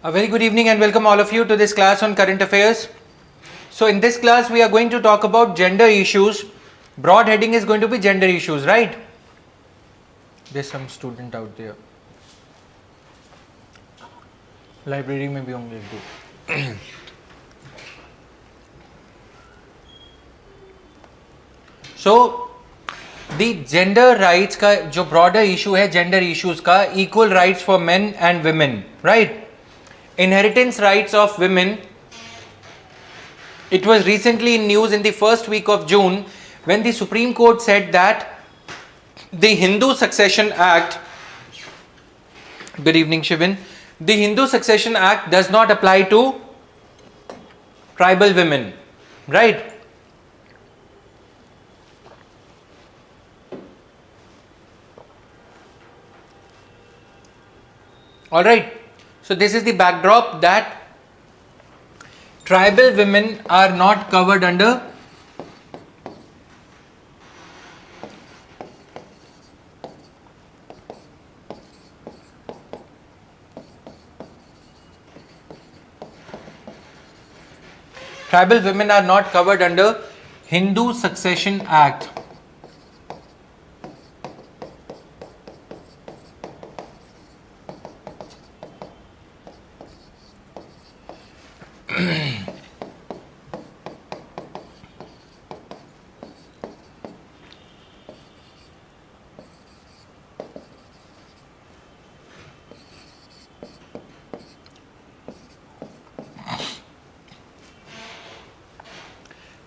A very good evening and welcome all of you to this class on current affairs. So in this class we are going to talk about gender issues. Broad heading is going to be gender issues, right? There's some student out there. Library में भी होंगे एक दो. So the gender rights का जो broader issue है gender issues का equal rights for men and women, right? Inheritance rights of women. It was recently in news in the first week of June when the Supreme Court said that the Hindu Succession Act, good evening Shivin, the Hindu Succession Act does not apply to tribal women, right? Alright, so this is the backdrop that tribal women are not covered under Hindu Succession Act.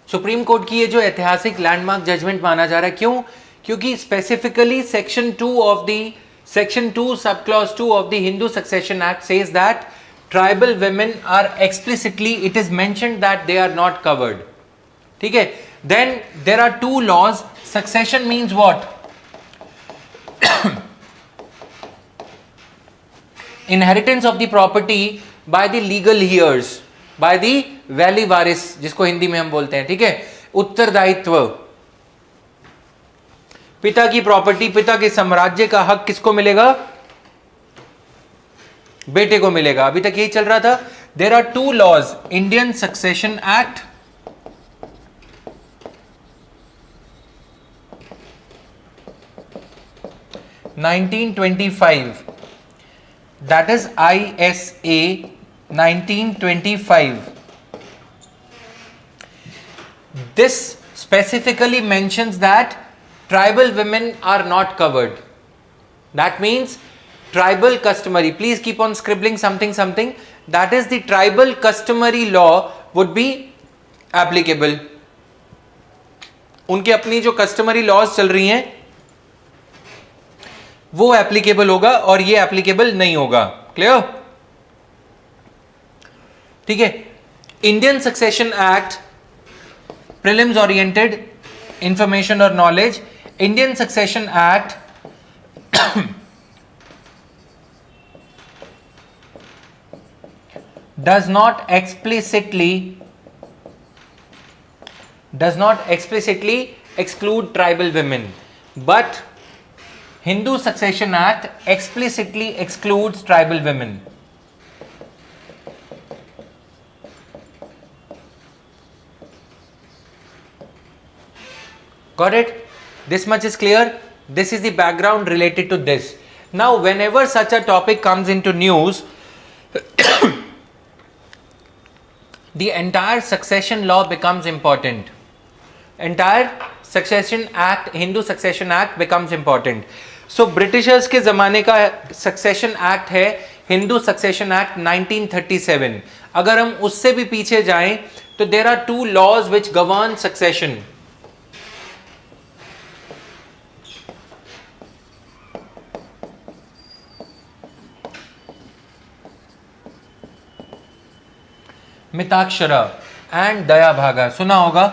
Supreme court की ये जो ऐतिहासिक landmark judgement माना जा रहा है, क्यों? क्योंकि specifically section 2 sub clause 2 of the Hindu succession act says that tribal women are explicitly, it is mentioned that they are not covered. ठीक है. Then there are two laws. Succession means what? Inheritance of the property by the legal heirs, by the valley वारिस, जिसको हिंदी में हम बोलते हैं. ठीक है. उत्तरदायित्व, पिता की प्रॉपर्टी, पिता के साम्राज्य का हक किसको मिलेगा? बेटे को मिलेगा. अभी तक यही चल रहा था. There are two laws. Indian succession Act, (1925), that is ISA 1925. This specifically mentions that tribal women are not covered. That means tribal customary, please keep on scribbling something, that is the tribal customary law would be applicable. उनके अपनी जो customary laws चल रही हैं वो applicable होगा और ये applicable नहीं होगा. Clear? ठीक है. Indian succession act, prelims oriented information और knowledge. Indian succession act does not explicitly exclude tribal women, but Hindu Succession Act explicitly excludes tribal women. Got it? This much is clear. This is the background related to this. Now whenever such a topic comes into news, the entire succession law becomes important. Entire succession act, Hindu Succession Act becomes important. So Britishers के ज़माने का succession act है Hindu Succession Act 1937. अगर हम उससे भी पीछे जाएं तो there are two laws which govern succession. Mitakshara and Dayabhaga, सुना होगा.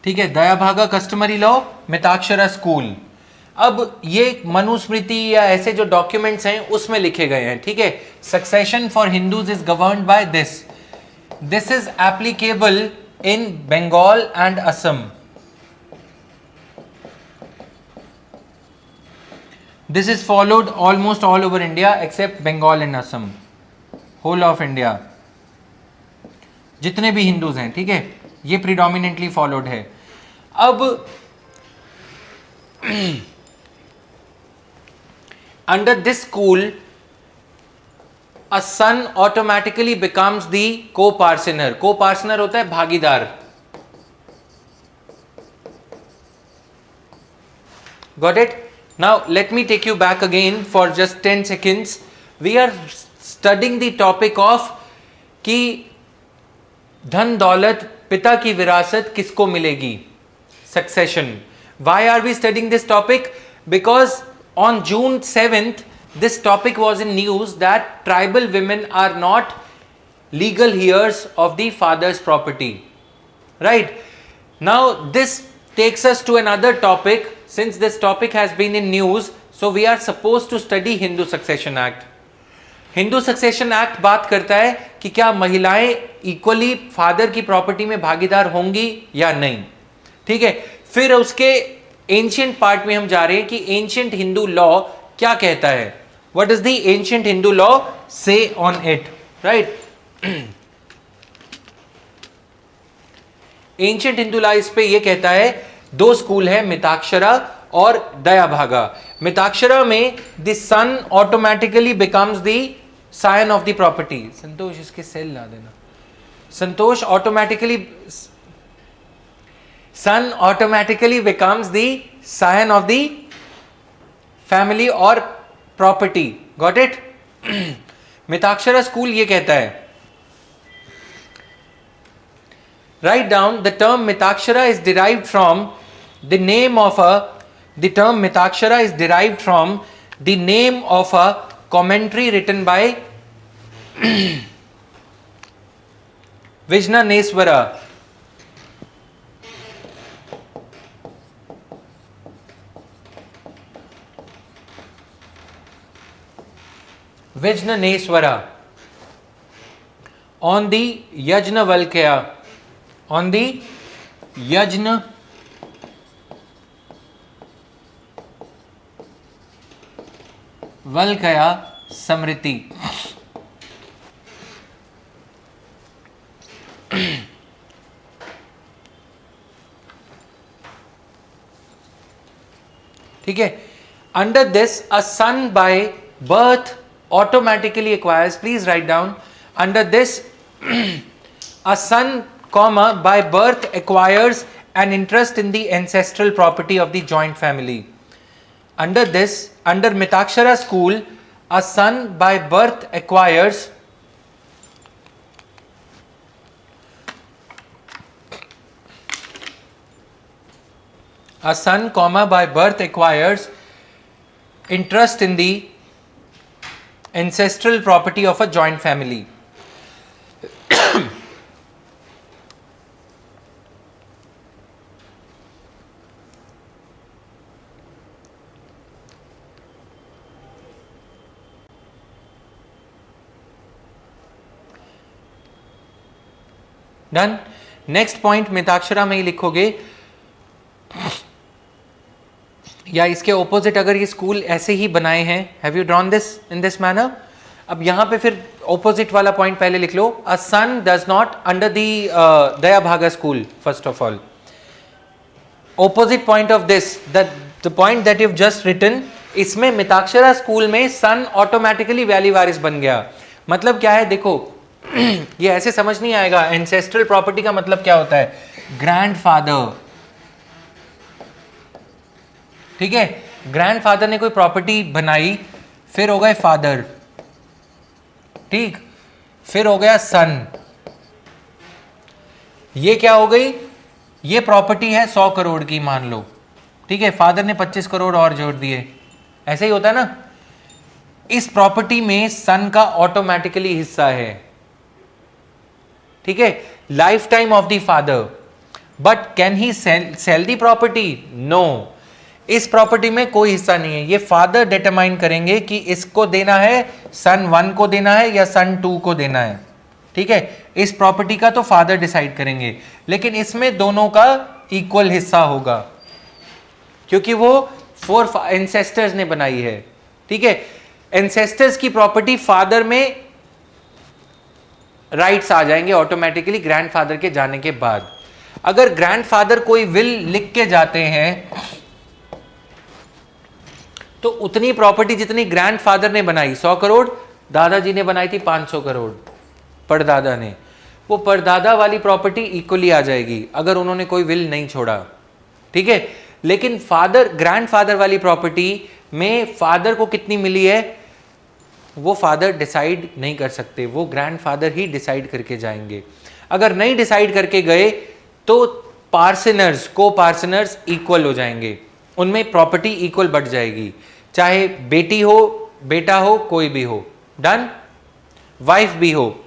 ठीक है. दया भागा कस्टमरी लॉ, मिताक्षरा स्कूल. अब ये मनुस्मृति या ऐसे जो डॉक्यूमेंट्स हैं उसमें लिखे गए हैं. ठीक है. Succession for Hindus is governed by this. This is applicable in Bengal and Assam. This is followed almost all over India except Bengal and Assam, whole of India जितने भी हिंदूज हैं, ठीक है, ये प्रिडोमिनेंटली फॉलोड है. अब under this school a son automatically becomes the co-parsoner. Co-parsoner होता है भागीदार. Got it? Now let me take you back again for just 10 seconds. We are studying the topic of कि धन दौलत पिता की विरासत किसको मिलेगी, succession. Why are we studying this topic? Because on June 7th this topic was in news that tribal women are not legal heirs of the father's property. Right? Now this takes us to another topic. Since this topic has been in news, so we are supposed to study Hindu Succession Act. Hindu Succession Act बात करता है कि क्या महिलाएं equally father की property में भागीदार होंगी या नहीं. ठीक है, फिर उसके एंशियंट पार्ट में हम जा रहे हैं कि एंशियंट हिंदू लॉ क्या कहता है. What does the ancient Hindu law say on it? Right? Ancient Hindu law इस पे ये कहता है, दो स्कूल है, मिताक्षरा और दयाभागा. मिताक्षरा में the son automatically becomes the scion of the property. संतोष इसके सेल ला देना. Santosh son automatically becomes the scion of the family और property. Got it? Mitakshara school ये कहता है, write down the term Mitakshara is derived from the name of the term Mitakshara is derived from the name of a commentary written by Vijnaneshwara. Vijnaneswara on the Yajnavalkya, on the Yajnavalkya Samriti. ठीक है, under this a son by birth automatically acquires, please write down, under this a son comma by birth acquires an interest in the ancestral property of the joint family. Under this, under Mitakshara school, a son by birth acquires by birth acquires interest in the ancestral property of a joint family. Done. Next point Mitakshara में ही लिखोगे या इसके opposite अगर ये school ऐसे ही बनाए हैं, have you drawn this in this manner. अब यहां पे फिर ऑपोजिट वाला पॉइंट पहले लिख लो. A son does not under the Dayabhaga school, first of all opposite point of this the point that you just written, इसमें मिताक्षरा स्कूल में सन ऑटोमेटिकली वैली वारिस बन गया. मतलब क्या है देखो, ये ऐसे समझ नहीं आएगा. एंसेस्ट्रल प्रॉपर्टी का मतलब क्या होता है, ग्रैंडफादर. ठीक है, ग्रैंडफादर ने कोई प्रॉपर्टी बनाई, फिर हो गए फादर, ठीक, फिर हो गया सन. ये क्या हो गई, ये प्रॉपर्टी है 100 करोड़ की मान लो, ठीक है, फादर ने 25 करोड़ और जोड़ दिए, ऐसे ही होता है ना. इस प्रॉपर्टी में सन का ऑटोमेटिकली हिस्सा है, ठीक है, lifetime of the father. But can he sell the property? No, इस प्रॉपर्टी में कोई हिस्सा नहीं है. ये फादर डिटरमाइन करेंगे कि इसको देना है, सन 1 को देना है या सन 2 को देना है. ठीक है, इस प्रॉपर्टी का तो फादर डिसाइड करेंगे, लेकिन इसमें दोनों का इक्वल हिस्सा होगा क्योंकि वो फोर एंसेस्टर्स ने बनाई है, ठीक है। एंसेस्टर्स की प्रॉपर्टी फादर में राइट्स आ जाएंगे ऑटोमेटिकली ग्रैंडफादर के जाने के बाद। अगर ग्रैंडफादर कोई विल लिख के जाते हैं तो उतनी प्रॉपर्टी जितनी ग्रैंडफादर ने बनाई, 100 करोड़, दादाजी ने बनाई थी 500 करोड़ परदादा ने, वो परदादा वाली प्रॉपर्टी इक्वली आ जाएगी अगर उन्होंने कोई विल नहीं छोड़ा, ठीक है। लेकिन फादर, ग्रैंडफादर वाली प्रॉपर्टी में फादर को कितनी मिली है वो फादर डिसाइड नहीं कर सकते, वो ग्रैंडफादर ही डिसाइड करके जाएंगे। अगर नहीं डिसाइड करके गए तो पार्सनर्स, को पार्सनर्स इक्वल हो जाएंगे, उनमें प्रॉपर्टी इक्वल बढ़ जाएगी, चाहे बेटी हो, बेटा हो, कोई भी हो, डन, वाइफ भी हो।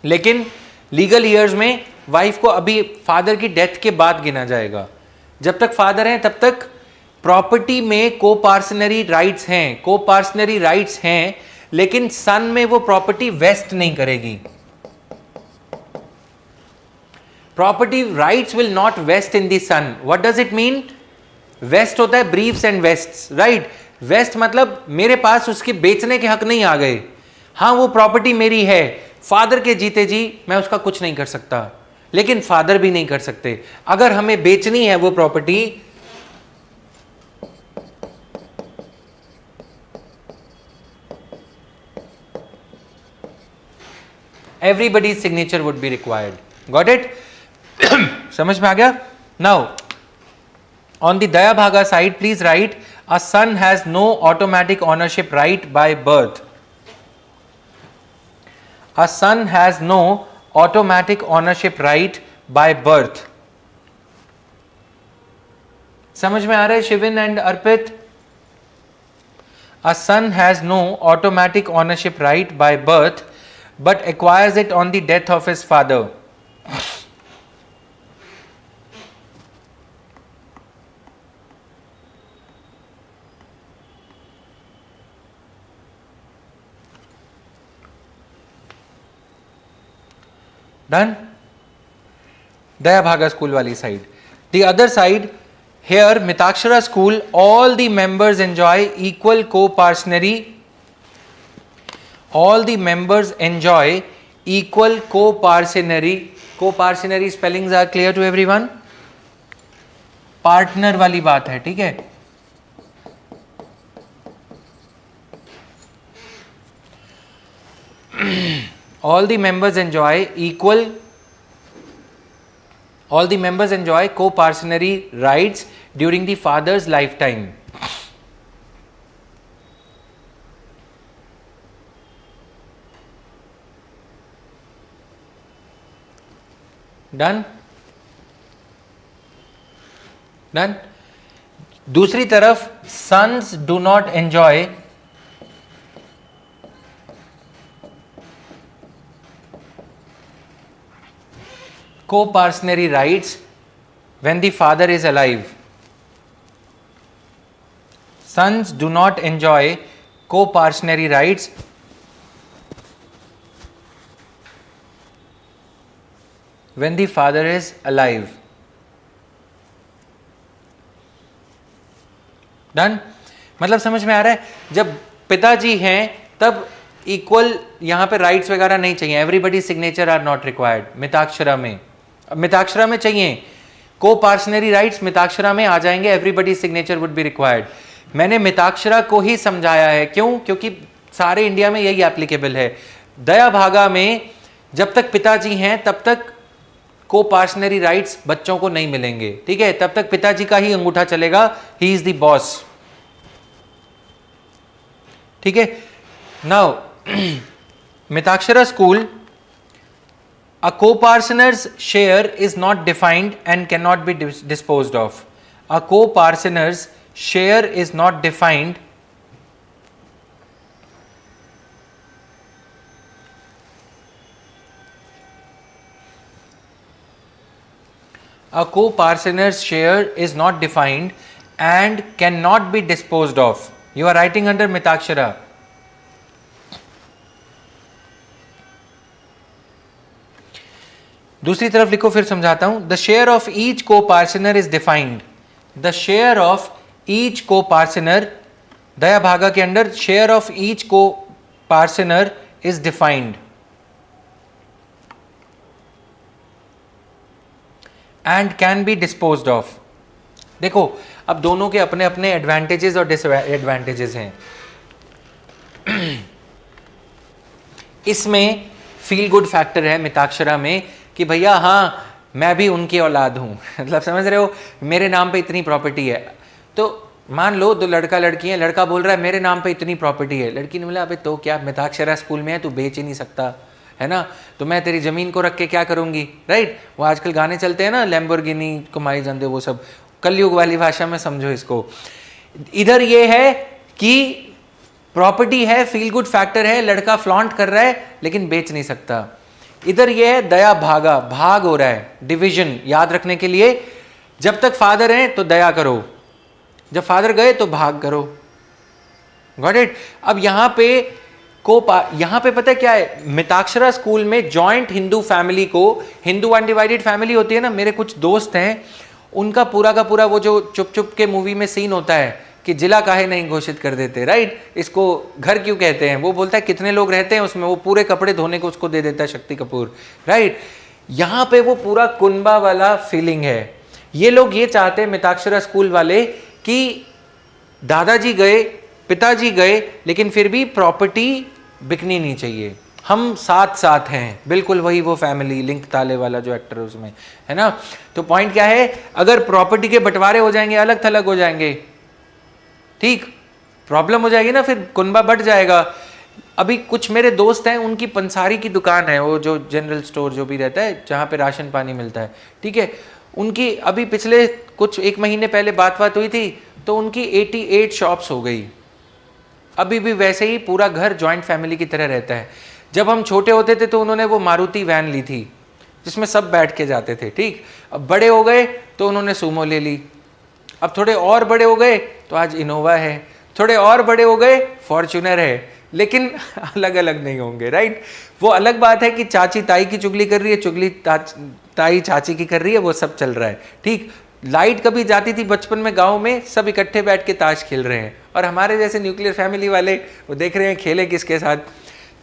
लेकिन लीगल ईयर्स में वाइफ को अभी फादर की डेथ के बाद गिना जाएगा। जब तक फादर हैं तब तक प्रॉपर्टी में कोपार्सनरी राइट्स हैं, कोपार्सनरी राइट्स हैं, लेकिन सन में वो प्रॉपर्टी वेस्ट नहीं करेगी। Property rights will not vest in the son. What does it mean? Vest होता है briefs and vests, right. Vest मतलब मेरे पास उसके बेचने के हक नहीं आ गए, हाँ वो प्रॉपर्टी मेरी है, फादर के जीते जी मैं उसका कुछ नहीं कर सकता, लेकिन फादर भी नहीं कर सकते। अगर हमें बेचनी है वो property, everybody's signature would be required. Got it? समझ में आ गया? Now, on the Daya Bhaga side, please write, a son has no automatic ownership right by birth. A son has no automatic ownership right by birth. समझ में आ रहा है Shivin and Arpit? A son has no automatic ownership right by birth but acquires it on the death of his father. Done? Daya Bhaga school wali side. The other side, here Mitakshara school, all the members enjoy equal co-parsonary. All the members enjoy equal co-parsonary. Co-parsonary spellings are clear to everyone? Partner वाली बात है, ठीक है। All the members enjoy equal, all the members enjoy co-parsonary rights during the father's lifetime. Done? Done? दूसरी तरफ sons do not enjoy co-parsonary rights when the father is alive. Sons do not enjoy co-parsonary rights when the father is alive. Done? मतलब समझ में आ रहा है? जब पिताजी हैं तब इक्वल यहाँ पे राइट्स वगैरह नहीं चाहिए, everybody signature are not required. Mitakshara में, मिताक्षरा में चाहिए को पार्सनरी राइट्स, मिताक्षरा में आ जाएंगे, everybody signature would be required. मैंने मिताक्षरा को ही समझाया है, क्यों? क्योंकि सारे इंडिया में यही एप्लीकेबल है। दया भागा में जब तक पिताजी हैं तब तक को पार्सनरी राइट्स बच्चों को नहीं मिलेंगे, ठीक है, तब तक पिताजी का ही अंगूठा चलेगा, ही इज द बॉस, ठीक है। Now Mitakshara school, a co-parsoner's share is not defined and cannot be disposed of. A co-parsoner's share is not defined a co-parsoner's share is not defined and cannot be disposed of. You are writing under Mitakshara. दूसरी तरफ लिखो, फिर समझाता हूं। The share of each को partner is defined. The share of each को partner, दया भागा के अंदर शेयर ऑफ ईच को partner is defined and can be disposed of. देखो अब दोनों के अपने अपने एडवांटेजेस और डिसएडवांटेजेस हैं। इसमें फील गुड फैक्टर है मिताक्षरा में कि भैया हाँ मैं भी उनकी औलाद हूं मतलब समझ रहे हो, मेरे नाम पे इतनी प्रॉपर्टी है। तो मान लो दो लड़का लड़की है, लड़का बोल रहा है मेरे नाम पे इतनी प्रॉपर्टी है, लड़की ने बोला अबे तो क्या, मिताक्षरा स्कूल में है, तू बेच ही नहीं सकता है ना, तो मैं तेरी जमीन को रख के क्या करूंगी, राइट। वो आजकल गाने चलते हैं ना, लैम्बोर्गिनी कमाई जानते, वो सब कलयुग वाली भाषा में समझो इसको। इधर ये है कि प्रॉपर्टी है, फील गुड फैक्टर है, लड़का फ्लॉन्ट कर रहा है लेकिन बेच नहीं सकता। इधर ये है दया भागा, भाग हो रहा है, डिवीजन याद रखने के लिए। जब तक फादर हैं तो दया करो, जब फादर गए तो भाग करो। Got it. अब यहां पे पता है क्या है, मिताक्षरा स्कूल में जॉइंट हिंदू फैमिली को, हिंदू अनडिवाइडेड फैमिली होती है ना, मेरे कुछ दोस्त हैं उनका पूरा का पूरा वो जो चुप चुप के मूवी में सीन होता है कि जिला काहे नहीं घोषित कर देते, राइट, इसको घर क्यों कहते हैं, वो बोलता है कितने लोग रहते हैं उसमें, वो पूरे कपड़े धोने को उसको दे देता है शक्ति कपूर, राइट। यहां पे वो पूरा कुनबा वाला फीलिंग है। ये लोग ये चाहते हैं मिताक्षरा स्कूल वाले कि दादाजी गए, पिताजी गए, लेकिन फिर भी प्रॉपर्टी बिकनी नहीं चाहिए, हम साथ साथ हैं, बिल्कुल वही वो फैमिली लिंक ताले वाला जो एक्टर है उसमें, है ना। तो पॉइंट क्या है, अगर प्रॉपर्टी के बंटवारे हो जाएंगे, अलग थलग हो जाएंगे, ठीक, प्रॉब्लम हो जाएगी ना, फिर कुनबा बढ़ जाएगा। अभी कुछ मेरे दोस्त हैं उनकी पंसारी की दुकान है, वो जो जनरल स्टोर जो भी रहता है जहाँ पे राशन पानी मिलता है, ठीक है, उनकी अभी पिछले कुछ 1 महीने पहले बात हुई थी, तो उनकी 88 शॉप्स हो गई। अभी भी वैसे ही पूरा घर जॉइंट फैमिली की तरह रहता है। जब हम छोटे होते थे तो उन्होंने वो मारुति वैन ली थी जिसमें सब बैठ के जाते थे, ठीक। अब बड़े हो गए तो उन्होंने सूमो ले ली, अब थोड़े और बड़े हो गए तो आज इनोवा है, थोड़े और बड़े हो गए फॉर्च्यूनर है, लेकिन अलग अलग नहीं होंगे, राइट। वो अलग बात है कि चाची ताई की चुगली कर रही है, चुगली ताई चाची की कर रही है, वो सब चल रहा है, ठीक। लाइट कभी जाती थी बचपन में गांव में, सब इकट्ठे बैठ के ताश खेल रहे हैं, और हमारे जैसे न्यूक्लियर फैमिली वाले वो देख रहे हैं खेले किसके साथ।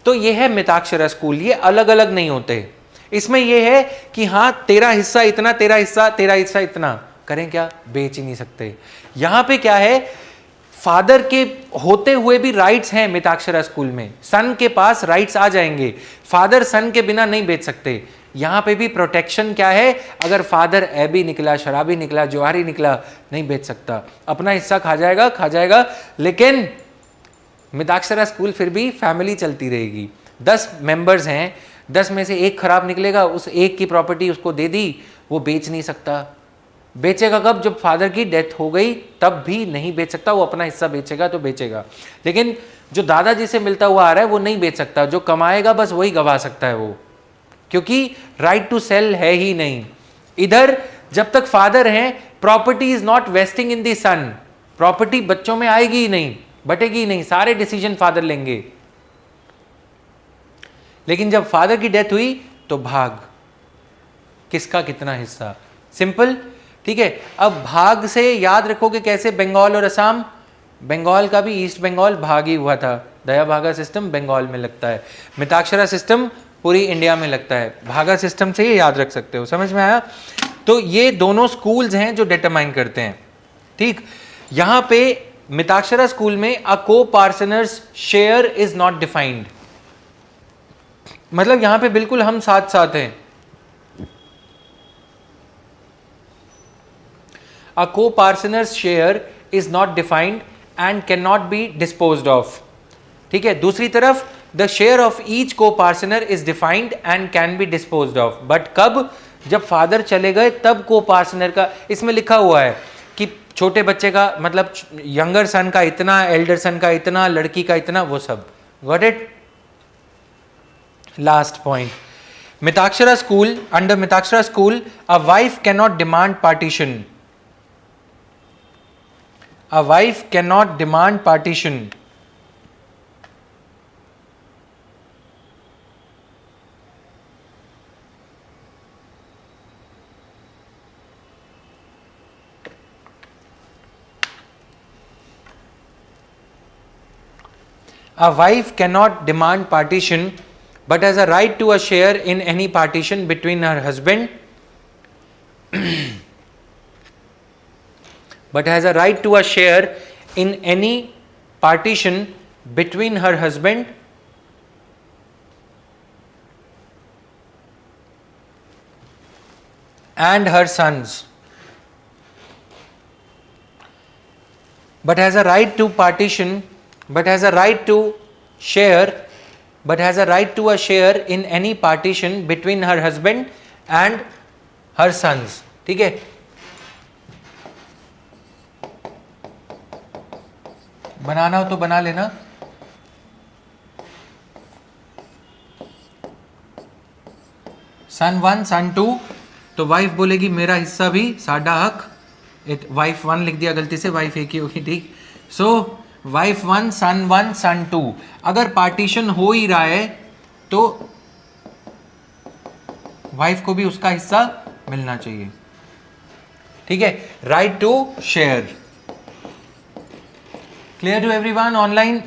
तो ये है मिताक्षरा स्कूल, ये अलग अलग नहीं होते। इसमें ये है कि हाँ तेरा हिस्सा इतना, तेरा हिस्सा इतना, करें क्या, बेच ही नहीं सकते। यहां पे क्या है, फादर के होते हुए भी राइट्स हैं मिताक्षरा स्कूल में, सन के पास राइट्स आ जाएंगे, फादर सन के बिना नहीं बेच सकते। यहां पे भी प्रोटेक्शन क्या है, अगर फादर ऐबी निकला, शराबी निकला, जुआरी निकला, नहीं बेच सकता, अपना हिस्सा खा जाएगा, लेकिन मिताक्षरा स्कूल फिर भी फैमिली चलती रहेगी। 10 मेंबर्स हैं, 10 में से एक खराब निकलेगा, उस एक की प्रॉपर्टी उसको दे दी, वो बेच नहीं सकता। बेचेगा कब, जब फादर की डेथ हो गई तब भी नहीं बेच सकता, वो अपना हिस्सा बेचेगा तो बेचेगा, लेकिन जो दादाजी से मिलता हुआ आ रहा है वो नहीं बेच सकता, जो कमाएगा बस वही गवा सकता है वो, क्योंकि राइट टू सेल है ही नहीं। इधर जब तक फादर हैं, property is not vesting in the son, property बच्चों में आएगी ही नहीं, बटेगी ही नहीं, सारे डिसीजन फादर लेंगे। लेकिन जब फादर की डेथ हुई तो भाग, किसका कितना हिस्सा, सिंपल, ठीक है। अब भाग से याद रखोगे कैसे, बंगाल और असम, बंगाल का भी ईस्ट बंगाल भाग ही हुआ था, दया भागा सिस्टम बंगाल में लगता है, मिताक्षरा सिस्टम पूरी इंडिया में लगता है, भागा सिस्टम से ये याद रख सकते हो, समझ में आया। तो ये दोनों स्कूल्स हैं जो डिटरमाइन करते हैं, ठीक। यहां पे मिताक्षरा स्कूल में अ को parceners share is not defined, मतलब यहां पे बिल्कुल हम साथ साथ हैं। A co-parsoner's share is not defined and cannot be disposed of, ठीक है। दूसरी तरफ the share of each co-parsoner is defined and can be disposed of, but कब, जब फादर चले गए तब co-parsoner का, इसमें लिखा हुआ है कि छोटे बच्चे का मतलब यंगर सन का इतना, एल्डर सन का इतना, लड़की का इतना, वो सब, got it. Last point, Mitakshara school, under Mitakshara school a wife cannot demand partition, a wife cannot demand partition, A wife cannot demand partition but has a right to a share in any partition between her husband but has a right to a share in any partition between her husband and her sons, but has a right to partition, but has a right to share, but has a right to a share in any partition between her husband and her sons. ठीक है, बनाना हो तो बना लेना. सन 1 सन 2, तो wife बोलेगी मेरा हिस्सा भी साडा हक. वाइफ 1 लिख दिया गलती से, वाइफ एक ही होगी. ठीक, सो वाइफ 1 सन 2. अगर पार्टीशन हो ही रहा है तो वाइफ को भी उसका हिस्सा मिलना चाहिए. ठीक है, right to share. Clear to everyone online?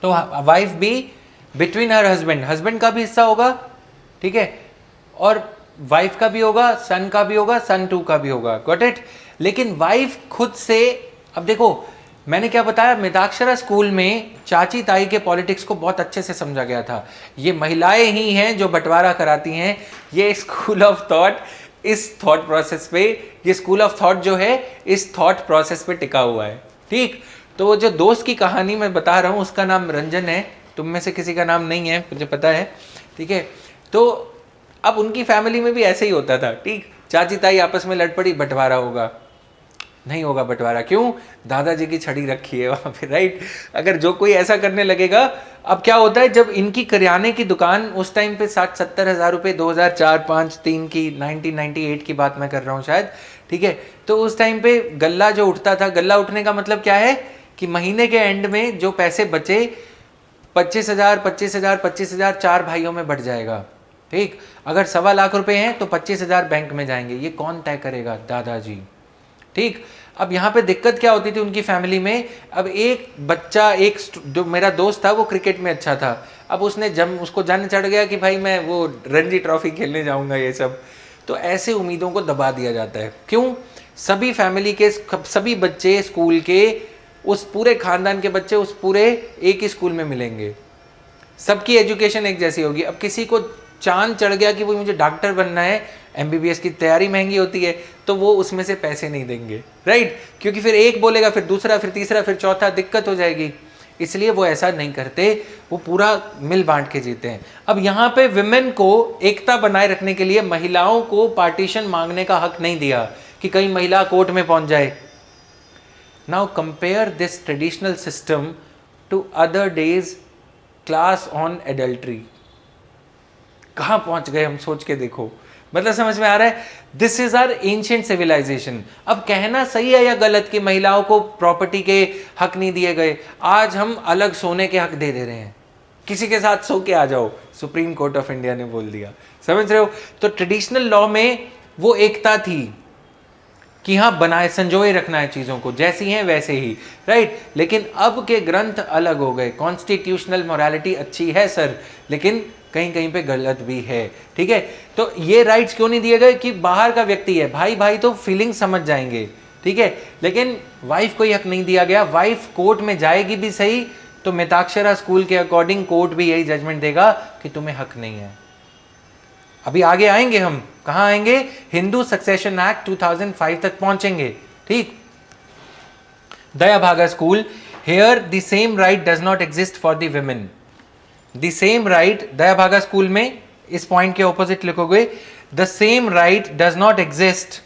तो वाइफ भी बिटवीन हर हस्बैंड, हस्बैंड का भी हिस्सा होगा. ठीक है, और वाइफ का भी होगा, सन का भी होगा, सन 2 का भी होगा. Got it? लेकिन वाइफ खुद से, अब देखो मैंने क्या बताया, मिताक्षरा स्कूल में चाची ताई के पॉलिटिक्स को बहुत अच्छे से समझा गया था. ये महिलाएं ही हैं जो बंटवारा कराती हैं. ये स्कूल ऑफ थॉट, इस थॉट प्रोसेस पे, ये स्कूल ऑफ थॉट जो है इस थॉट प्रोसेस पे टिका हुआ है. ठीक, तो वो जो दोस्त की कहानी मैं बता रहा हूँ उसका नाम रंजन है. तुम में से किसी का नाम नहीं है मुझे पता है. ठीक है, तो अब उनकी फैमिली में भी ऐसे ही होता था. ठीक, चाची ताई आपस में लड़ पड़ी, बंटवारा होगा. नहीं होगा बंटवारा. क्यों? दादाजी की छड़ी रखी है वहाँ पे. राइट, अगर जो कोई ऐसा करने लगेगा. अब क्या होता है, जब इनकी करियाने की दुकान उस टाइम पे 60-70 हज़ार रुपये, 2004, 5, 3 की 1998 की बात मैं कर रहा हूँ शायद. ठीक है, तो उस टाइम पे गल्ला जो उठता था, गल्ला उठने का मतलब क्या है कि महीने के एंड में जो पैसे बचे 25,000, 25,000, 25,000 4 भाइयों में बढ़ जाएगा. ठीक, अगर 1.25 लाख रुपए हैं तो 25,000 बैंक में जाएंगे. ये कौन तय करेगा? दादाजी. ठीक, अब यहाँ पे दिक्कत क्या होती थी उनकी फैमिली में. अब एक बच्चा, एक जो मेरा दोस्त था वो क्रिकेट में अच्छा था. अब उसने जब उसको जान चढ़ गया कि भाई मैं वो रणजी ट्रॉफी खेलने जाऊंगा, ये सब, तो ऐसे उम्मीदों को दबा दिया जाता है. क्यों? सभी फैमिली के सभी बच्चे स्कूल के, उस पूरे खानदान के बच्चे उस पूरे एक ही स्कूल में मिलेंगे, सबकी एजुकेशन एक जैसी होगी. अब किसी को चांद चढ़ गया कि वो मुझे डॉक्टर बनना है, एमबीबीएस की तैयारी महंगी होती है, तो वो उसमें से पैसे नहीं देंगे. राइट, क्योंकि फिर एक बोलेगा, फिर दूसरा, फिर तीसरा, फिर चौथा, दिक्कत हो जाएगी. इसलिए वो ऐसा नहीं करते, वो पूरा मिल बांट के जीते हैं. अब यहाँ पे विमेन को एकता बनाए रखने के लिए महिलाओं को पार्टीशन मांगने का हक नहीं दिया कि कहीं महिला कोर्ट में पहुंच जाए. Now compare this traditional system to other days class on adultery. कहाँ पहुंच गए हम, सोच के देखो. मतलब समझ में आ रहा है? This is our ancient civilisation. अब कहना सही है या गलत कि महिलाओं को प्रॉपर्टी के हक नहीं दिए गए? आज हम अलग सोने के हक दे रहे हैं. किसी के साथ सो के आ जाओ, सुप्रीम कोर्ट ऑफ इंडिया ने बोल दिया. समझ रहे हो? तो ट्रेडिशनल लॉ में वो एकता थी कि हाँ बनाए संजोए रखना है चीज़ों को, जैसी हैं वैसे ही. राइट, लेकिन अब के ग्रंथ अलग हो गए. कॉन्स्टिट्यूशनल मोरालिटी अच्छी है सर, लेकिन कहीं कहीं पे गलत भी है. ठीक है, तो ये राइट्स क्यों नहीं दिए गए कि बाहर का व्यक्ति है, भाई भाई तो फीलिंग समझ जाएंगे. ठीक है, लेकिन वाइफ को हक नहीं दिया गया. वाइफ कोर्ट में जाएगी भी सही तो मिताक्षरा स्कूल के अकॉर्डिंग कोर्ट भी यही जजमेंट देगा कि तुम्हें हक नहीं है. अभी आगे आएंगे हम. कहाँ आएंगे? हिंदू सक्सेशन एक्ट 2005 तक पहुंचेंगे. ठीक, Dayabhaga school. Here the same right does not exist for the women. The same right, Dayabhaga school में इस पॉइंट के ऑपोजिट लिखोगे, the same right does not exist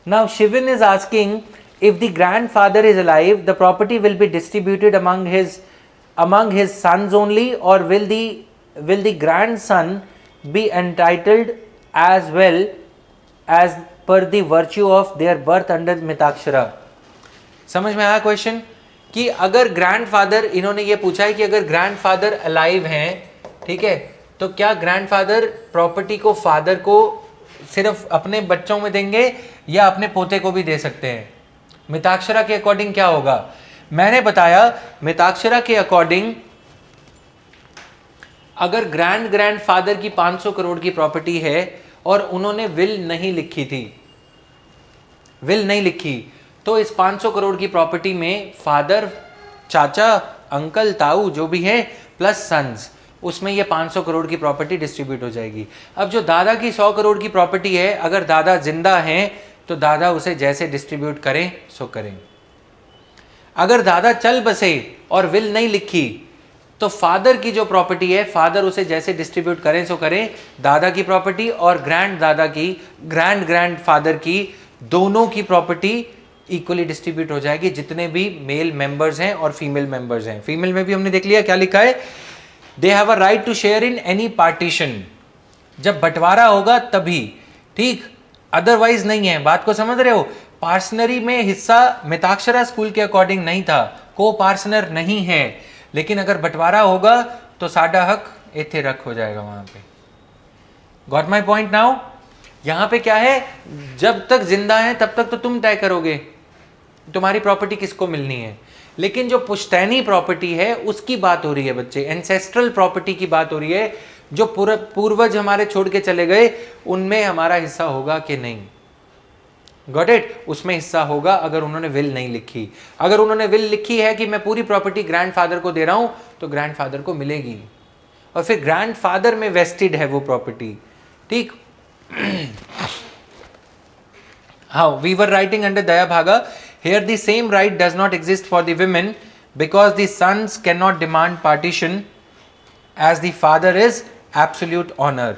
Now Shivan is asking, if the grandfather is alive, the property will be distributed among his sons only, or will the grandson be entitled as well as per the virtue of their birth under Mitakshara? समझ में आया question? कि अगर grandfather, इन्होंने ये पूछा है कि अगर ग्रैंडफादर अलाइव हैं, ठीक है, तो क्या ग्रैंडफादर प्रॉपर्टी को फादर को सिर्फ अपने बच्चों में देंगे या अपने पोते को भी दे सकते हैं? मिताक्षरा के अकॉर्डिंग क्या होगा? मैंने बताया मिताक्षरा के अकॉर्डिंग अगर ग्रैंडफादर की 500 करोड़ की प्रॉपर्टी है और उन्होंने विल नहीं लिखी थी, विल नहीं लिखी, तो इस 500 करोड़ की प्रॉपर्टी में फादर, चाचा, अंकल, ताऊ जो भी है प्लस सन्स, उसमें ये 500 करोड़ की प्रॉपर्टी डिस्ट्रीब्यूट हो जाएगी। अब जो दादा की 100 करोड़ की प्रॉपर्टी है, अगर दादा जिंदा हैं तो दादा उसे जैसे डिस्ट्रीब्यूट करें सो करें। अगर दादा चल बसे और विल नहीं लिखी तो फादर की जो प्रॉपर्टी है, फादर उसे जैसे डिस्ट्रीब्यूट करें सो करें। दादा की प्रॉपर्टी और ग्रैंड दादा की, ग्रैंड फादर की, दोनों की प्रॉपर्टी इक्वली डिस्ट्रीब्यूट हो जाएगी, जितने भी मेल मेंबर्स हैं और फीमेल मेंबर्स हैं। फीमेल में भी हमने देख लिया क्या लिखा है, they have a right to share in any partition. जब बंटवारा होगा तभी, ठीक, अदरवाइज नहीं है। बात को समझ रहे हो? पार्सनरी में हिस्सा मिताक्षरा स्कूल के अकॉर्डिंग नहीं था, को पार्सनर नहीं है, लेकिन अगर बंटवारा होगा तो साडा हक इथे रख हो जाएगा वहां पे। Got my point now? यहां पे क्या है, जब तक जिंदा है तब तक तो तुम तय करोगे तुम्हारी प्रॉपर्टी किसको मिलनी है, लेकिन जो पुश्तैनी प्रॉपर्टी है उसकी बात हो रही है बच्चे, एंसेस्ट्रल प्रॉपर्टी की बात हो रही है, जो पूर्वज हमारे छोड़ के चले गए उनमें हमारा हिस्सा होगा कि नहीं। Got it? उसमें हिस्सा होगा अगर उन्होंने विल नहीं लिखी। अगर उन्होंने विल लिखी है कि मैं पूरी प्रॉपर्टी ग्रैंडफादर को दे रहा हूं तो ग्रैंडफादर को मिलेगी, और फिर ग्रैंडफादर में वेस्टेड है वो प्रॉपर्टी, ठीक। How we were writing under Daya Bhaga, here the same right does not exist for the women because the sons cannot demand partition as the father is absolute honor.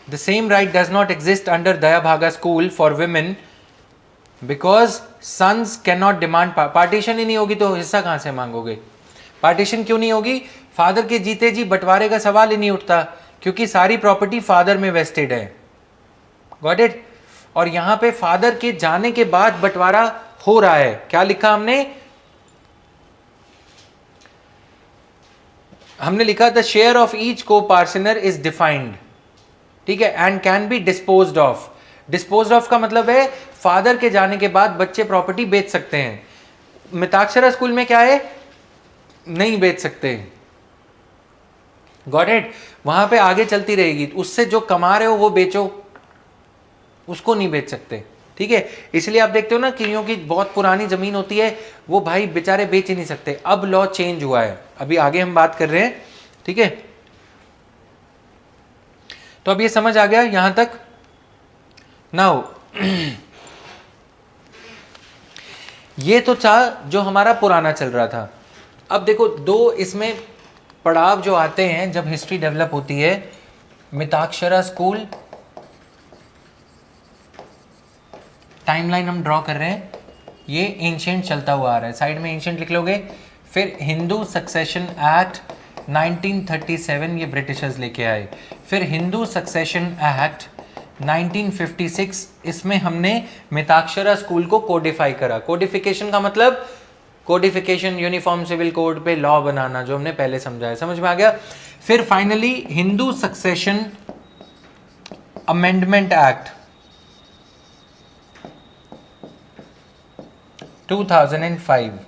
The same right does not exist under Daya Bhaga school for women because sons cannot demand partition ही नहीं होगी तो हिस्सा कहां से मांगोगे? Partition क्यों नहीं होगी? फादर के जीते जी बंटवारे का सवाल ही नहीं उठता, क्योंकि सारी प्रॉपर्टी फादर में वेस्टेड है। Got it? और यहां पे फादर के जाने के बाद बंटवारा हो रहा है। क्या लिखा हमने लिखा द शेयर ऑफ ईच को पार्सनर इज डिफाइंड, ठीक है, and can be disposed of. Disposed of का मतलब है फादर के जाने के बाद बच्चे प्रॉपर्टी बेच सकते हैं। मिताक्षरा स्कूल में क्या है, नहीं बेच सकते। Got it? वहां पे आगे चलती रहेगी, उससे जो कमा रहे हो वो बेचो, उसको नहीं बेच सकते, ठीक है। इसलिए आप देखते हो ना, कियों की बहुत पुरानी जमीन होती है वो भाई बेचारे बेच ही नहीं सकते। अब लॉ चेंज हुआ है, अभी आगे हम बात कर रहे हैं, ठीक है। तो अब ये समझ आ गया यहां तक। नाउ ये तो था जो हमारा पुराना चल रहा था। अब देखो दो इसमें पड़ाव जो आते हैं जब हिस्ट्री डेवलप होती है। मिताक्षरा स्कूल, टाइमलाइन हम ड्रॉ कर रहे हैं, ये एंशिएंट चलता हुआ आ रहा है, साइड में एंशिएंट लिख लोगे। फिर हिंदू सक्सेशन एक्ट 1937 ये ब्रिटिशर्स लेके आए। फिर हिंदू सक्सेशन एक्ट 1956, इसमें हमने मिताक्षरा स्कूल को कोडिफाई करा। कोडिफिकेशन का मतलब कोडिफिकेशन, यूनिफॉर्म सिविल कोड पे लॉ बनाना, जो हमने पहले समझाया, समझ में आ गया। फिर finally Hindu succession amendment act 2005।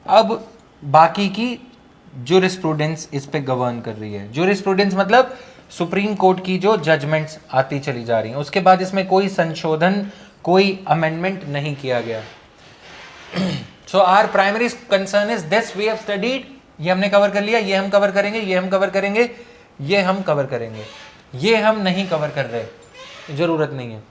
अब बाकी की ज्यूरिस्प्रूडेंस इस पे गवर्न कर रही है। ज्यूरिस्प्रूडेंस मतलब सुप्रीम कोर्ट की जो जजमेंट्स आती चली जा रही हैं, उसके बाद इसमें कोई संशोधन, कोई अमेंडमेंट नहीं किया गया। So our primary concern is this we have studied, ये हमने कवर कर लिया, ये हम कवर करेंगे, ये हम कवर करेंगे, ये हम कवर करेंगे, ये हम नहीं कवर कर रहे, जरूरत नहीं है।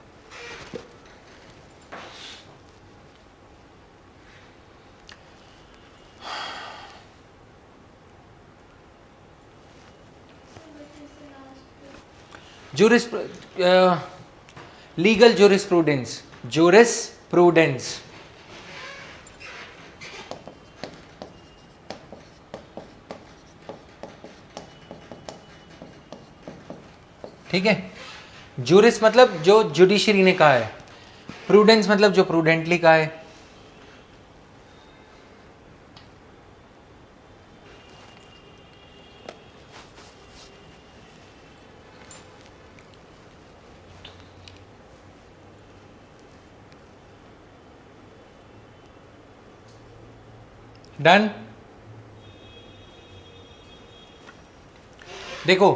लीगल ज्यूरिस्प्रूडेंस, ज्यूरिस्प्रूडेंस ठीक है, जूरिस मतलब जो जुडिशरी ने कहा है, प्रूडेंस मतलब जो प्रूडेंटली कहा है। डन। देखो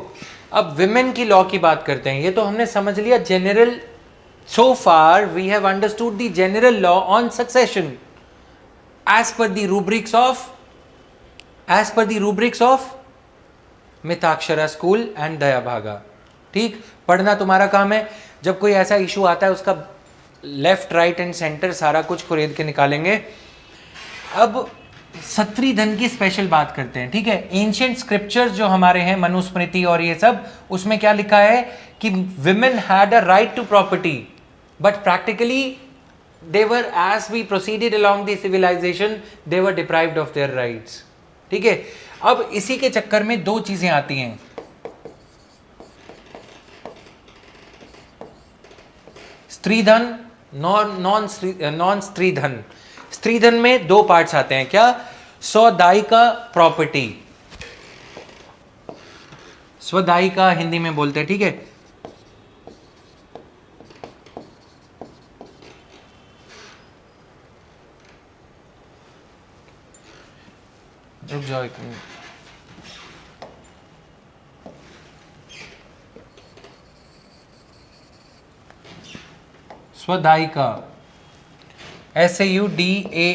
अब विमेन की लॉ की बात करते हैं। ये तो हमने समझ लिया general, so far we have understood the general law on succession as per the rubrics of Mitakshara school and Dayabhaga. ठीक, पढ़ना तुम्हारा काम है। जब कोई ऐसा इशू आता है उसका लेफ्ट राइट एंड सेंटर सारा कुछ खरीद के निकालेंगे। अब सत्री धन की स्पेशल बात करते हैं। ठीक है, एंशिएंट स्क्रिप्चर्स जो हमारे हैं, मनुस्मृति और ये सब, उसमें क्या लिखा है कि women had a right to property but practically they were, as we proceeded along the civilisation, they were deprived of their rights. ठीक है, अब इसी के चक्कर में दो चीजें आती हैं। स्त्रीधन, नॉन स्त्रीधन। स्त्रीधन में दो पार्ट्स आते हैं। क्या? स्वदायिका प्रॉपर्टी, स्वदायिका हिंदी में बोलते हैं। ठीक है, रुक जाओ एक minute. Saudayika, SAUDAYIKA,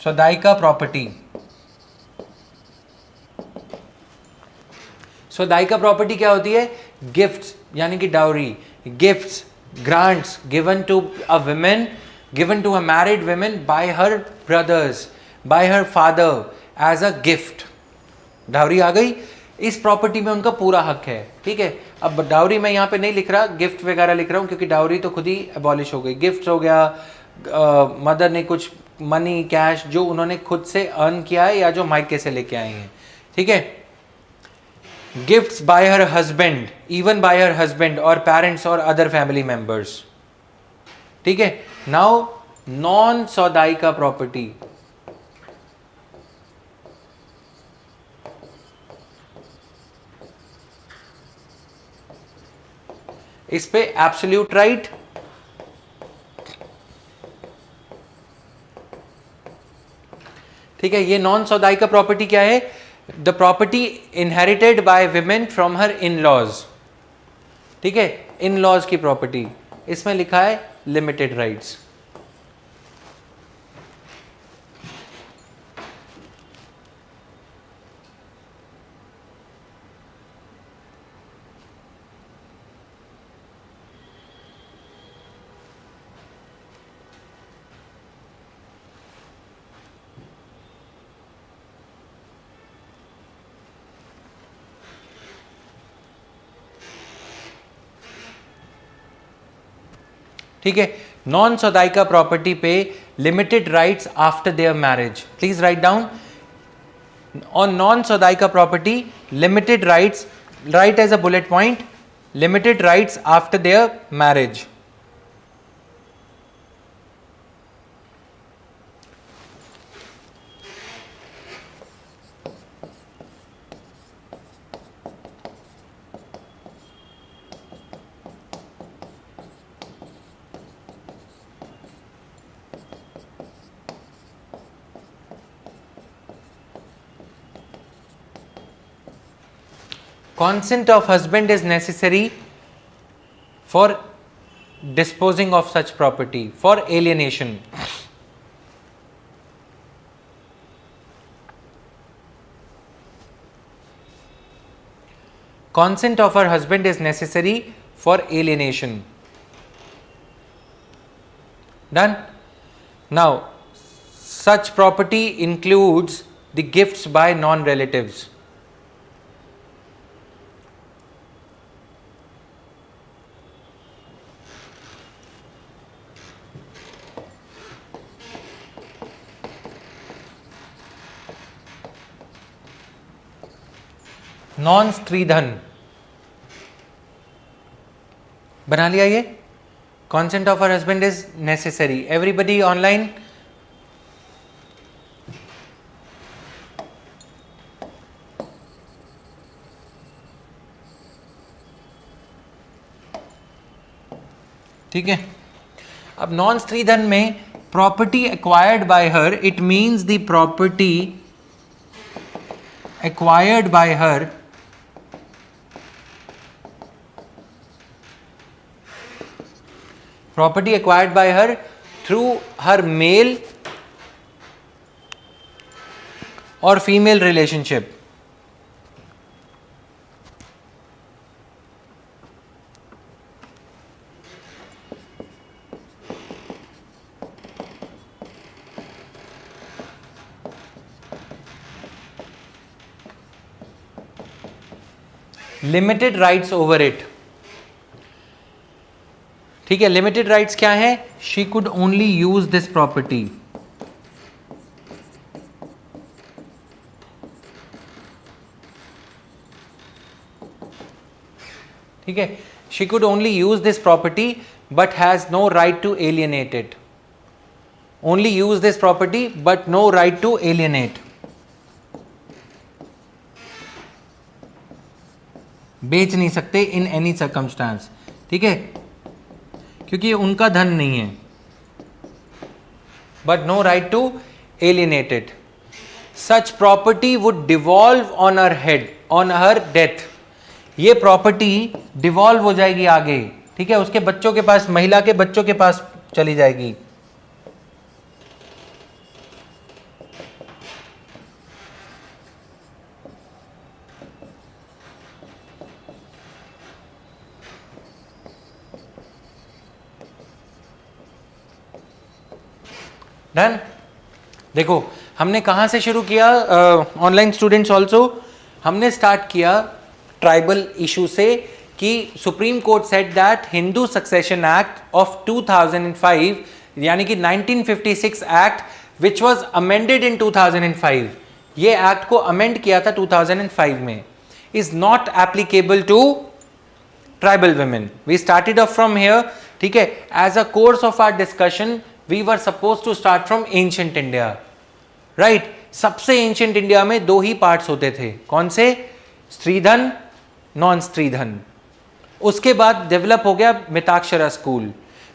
saudayika property. Saudayika property क्या होती है? गिफ्ट्स, यानी कि dowry, gifts, grants given to a women, given to a married women by her brothers, by her father as a gift. Dowry आ गई, इस प्रॉपर्टी में उनका पूरा हक है। ठीक है, अब डाउरी मैं यहाँ पे नहीं लिख रहा, गिफ्ट वगैरह लिख रहा हूँ, क्योंकि डाउरी तो खुद ही अबॉलिश हो गई। गिफ्ट हो गया, मदर ने कुछ मनी, कैश जो उन्होंने खुद से अर्न किया है या जो मायके से लेके आए हैं। ठीक है, gifts bye her husband, even bye her husband और पेरेंट्स और अदर फैमिली मेंबर्स। ठीक है, नाउ नॉन सौदायिका प्रॉपर्टी, इस पे एब्सोल्यूट राइट, ठीक है। ये नॉन सौदायिका प्रॉपर्टी क्या है? The property inherited by women from her in laws. ठीक है, इन लॉज की प्रॉपर्टी, इसमें लिखा है लिमिटेड राइट्स। ठीक है, नॉन सौदायिका प्रॉपर्टी पे limited rights after their marriage. Please write down on non saudayika property, limited rights, write as a bullet point, limited rights after their marriage. Consent of husband is necessary for disposing of such property, for alienation. Consent of her husband is necessary for alienation. Done? Now, such property includes the gifts by non-relatives. Non stridhan बना लिया ये. Consent of her husband is necessary. Everybody online? ठीक है. अब non स्त्रीधन में property acquired by her, it means the property acquired by her property acquired by her through her male or female relationship. Limited rights over it. ठीक है. Limited rights क्या है? She could only use this property. ठीक है. She could only use this property but has no right to alienate it. Only use this property but no right to alienate. बेच नहीं सकते in any circumstance. ठीक है, क्योंकि ये उनका धन नहीं है. But no right to alienate it. Such property would devolve on her head on her death. ये प्रॉपर्टी डिवॉल्व हो जाएगी आगे. ठीक है, उसके बच्चों के पास, महिला के बच्चों के पास चली जाएगी. डन. देखो हमने कहाँ से शुरू किया? ऑनलाइन स्टूडेंट्स ऑल्सो हमने स्टार्ट किया ट्राइबल इशू से कि Supreme Court said that Hindu succession Act of 2005 यानी कि 1956 act which was amended in 2005, ये एक्ट को अमेंड किया था 2005 में, is not applicable to tribal women. We started off from here. ठीक है, as a course of our discussion we were supposed to start from ancient India, right? सबसे ancient India में दो ही पार्ट्स होते थे. कौन से? स्त्रीधन, नॉन स्त्रीधन. उसके बाद डेवलप हो गया मिताक्षरा स्कूल.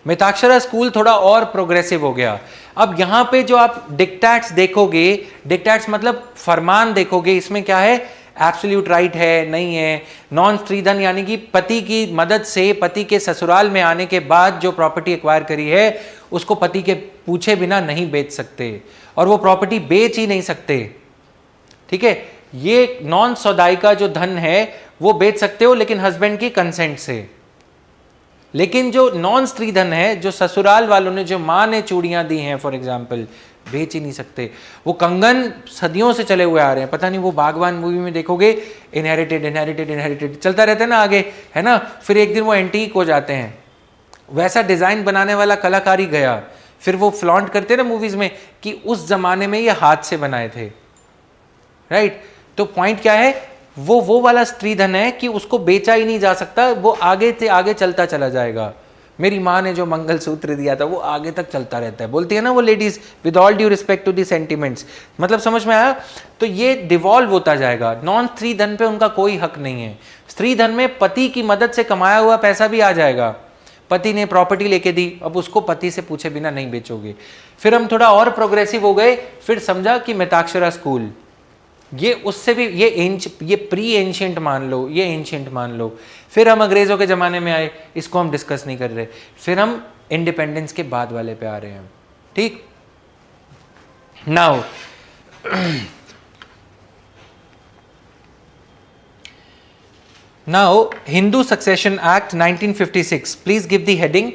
मिताक्षरा स्कूल थोड़ा और प्रोग्रेसिव हो गया. अब यहां पे जो आप डिक्टेट्स देखोगे, डिक्टेट्स मतलब फरमान देखोगे, इसमें क्या है? एब्सोल्यूट राइट है, नहीं है. नॉन स्त्रीधन यानी कि पति की मदद से, पति के ससुराल में आने के बाद जो प्रॉपर्टी एक्वायर करी है उसको पति के पूछे बिना नहीं बेच सकते, और वो प्रॉपर्टी बेच ही नहीं सकते. ठीक है, ये नॉन सौदाई का जो धन है वो बेच सकते हो, लेकिन हस्बैंड की कंसेंट से. लेकिन जो नॉन स्त्रीधन है, जो ससुराल वालों ने, जो माँ ने चूड़ियां दी हैं फॉर एग्जाम्पल, बेच ही नहीं सकते. वो कंगन सदियों से चले हुए आ रहे हैं. पता नहीं, वो बागवान मूवी में देखोगे, इनहेरिटेड इनहेरिटेड इनहेरिटेड चलता रहता है ना आगे, है ना. फिर एक दिन वो एंटीक हो जाते हैं. वैसा डिजाइन बनाने वाला कलाकारी गया, फिर वो फ्लॉन्ट करते ना मूवीज में कि उस जमाने में ये हाथ से बनाए थे. राइट. तो पॉइंट क्या है? वो वाला स्त्रीधन है कि उसको बेचा ही नहीं जा सकता, वो आगे से आगे चलता चला जाएगा. मेरी माँ ने जो मंगलसूत्र दिया था वो आगे तक चलता रहता है, बोलती है ना वो ladies, with all due respect to the sentiments. मतलब समझ में आया? तो ये डिवॉल्व होता जाएगा. नॉन स्त्रीधन पे उनका कोई हक नहीं है. स्त्रीधन में पति की मदद से कमाया हुआ पैसा भी आ जाएगा. पति ने प्रॉपर्टी लेके दी, अब उसको पति से पूछे बिना नहीं बेचोगे. फिर हम थोड़ा और प्रोग्रेसिव हो गए, फिर समझा कि मिताक्षरा स्कूल, ये उससे भी, ये प्री एंशियंट मान लो, ये एंशियंट मान लो. फिर हम अंग्रेजों के ज़माने में आए, इसको हम डिस्कस नहीं कर रहे. फिर हम इंडिपेंडेंस के बाद वाले पे आ रहे हैं. ठीक. Now Now, Hindu Succession Act 1956. Please give the heading.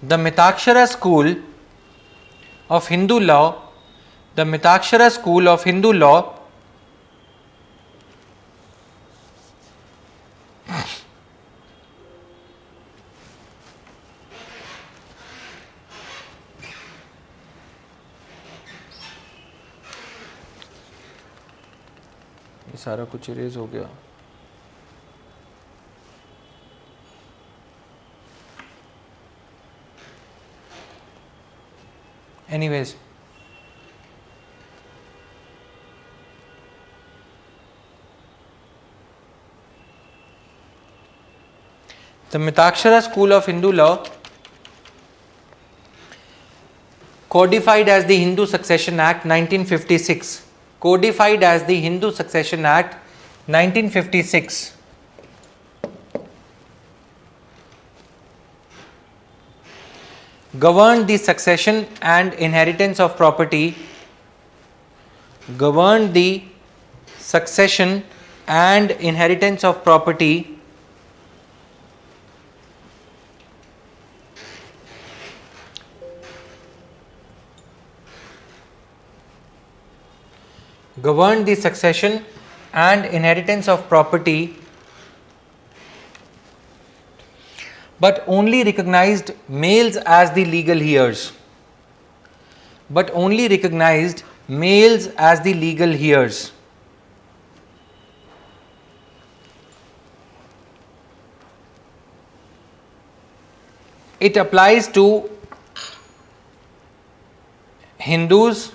The Mitakshara school of Hindu law The Mitakshara school of Hindu law ये सारा कुछ इरेज हो गया. Anyways, the Mitakshara school of Hindu law, codified as the Hindu Succession Act 1956, codified as the Hindu Succession Act 1956, governed the succession and inheritance of property, governed the succession and inheritance of property governed the succession and inheritance of property, but only recognized males as the legal heirs. But only recognized males as the legal heirs. It applies to Hindus,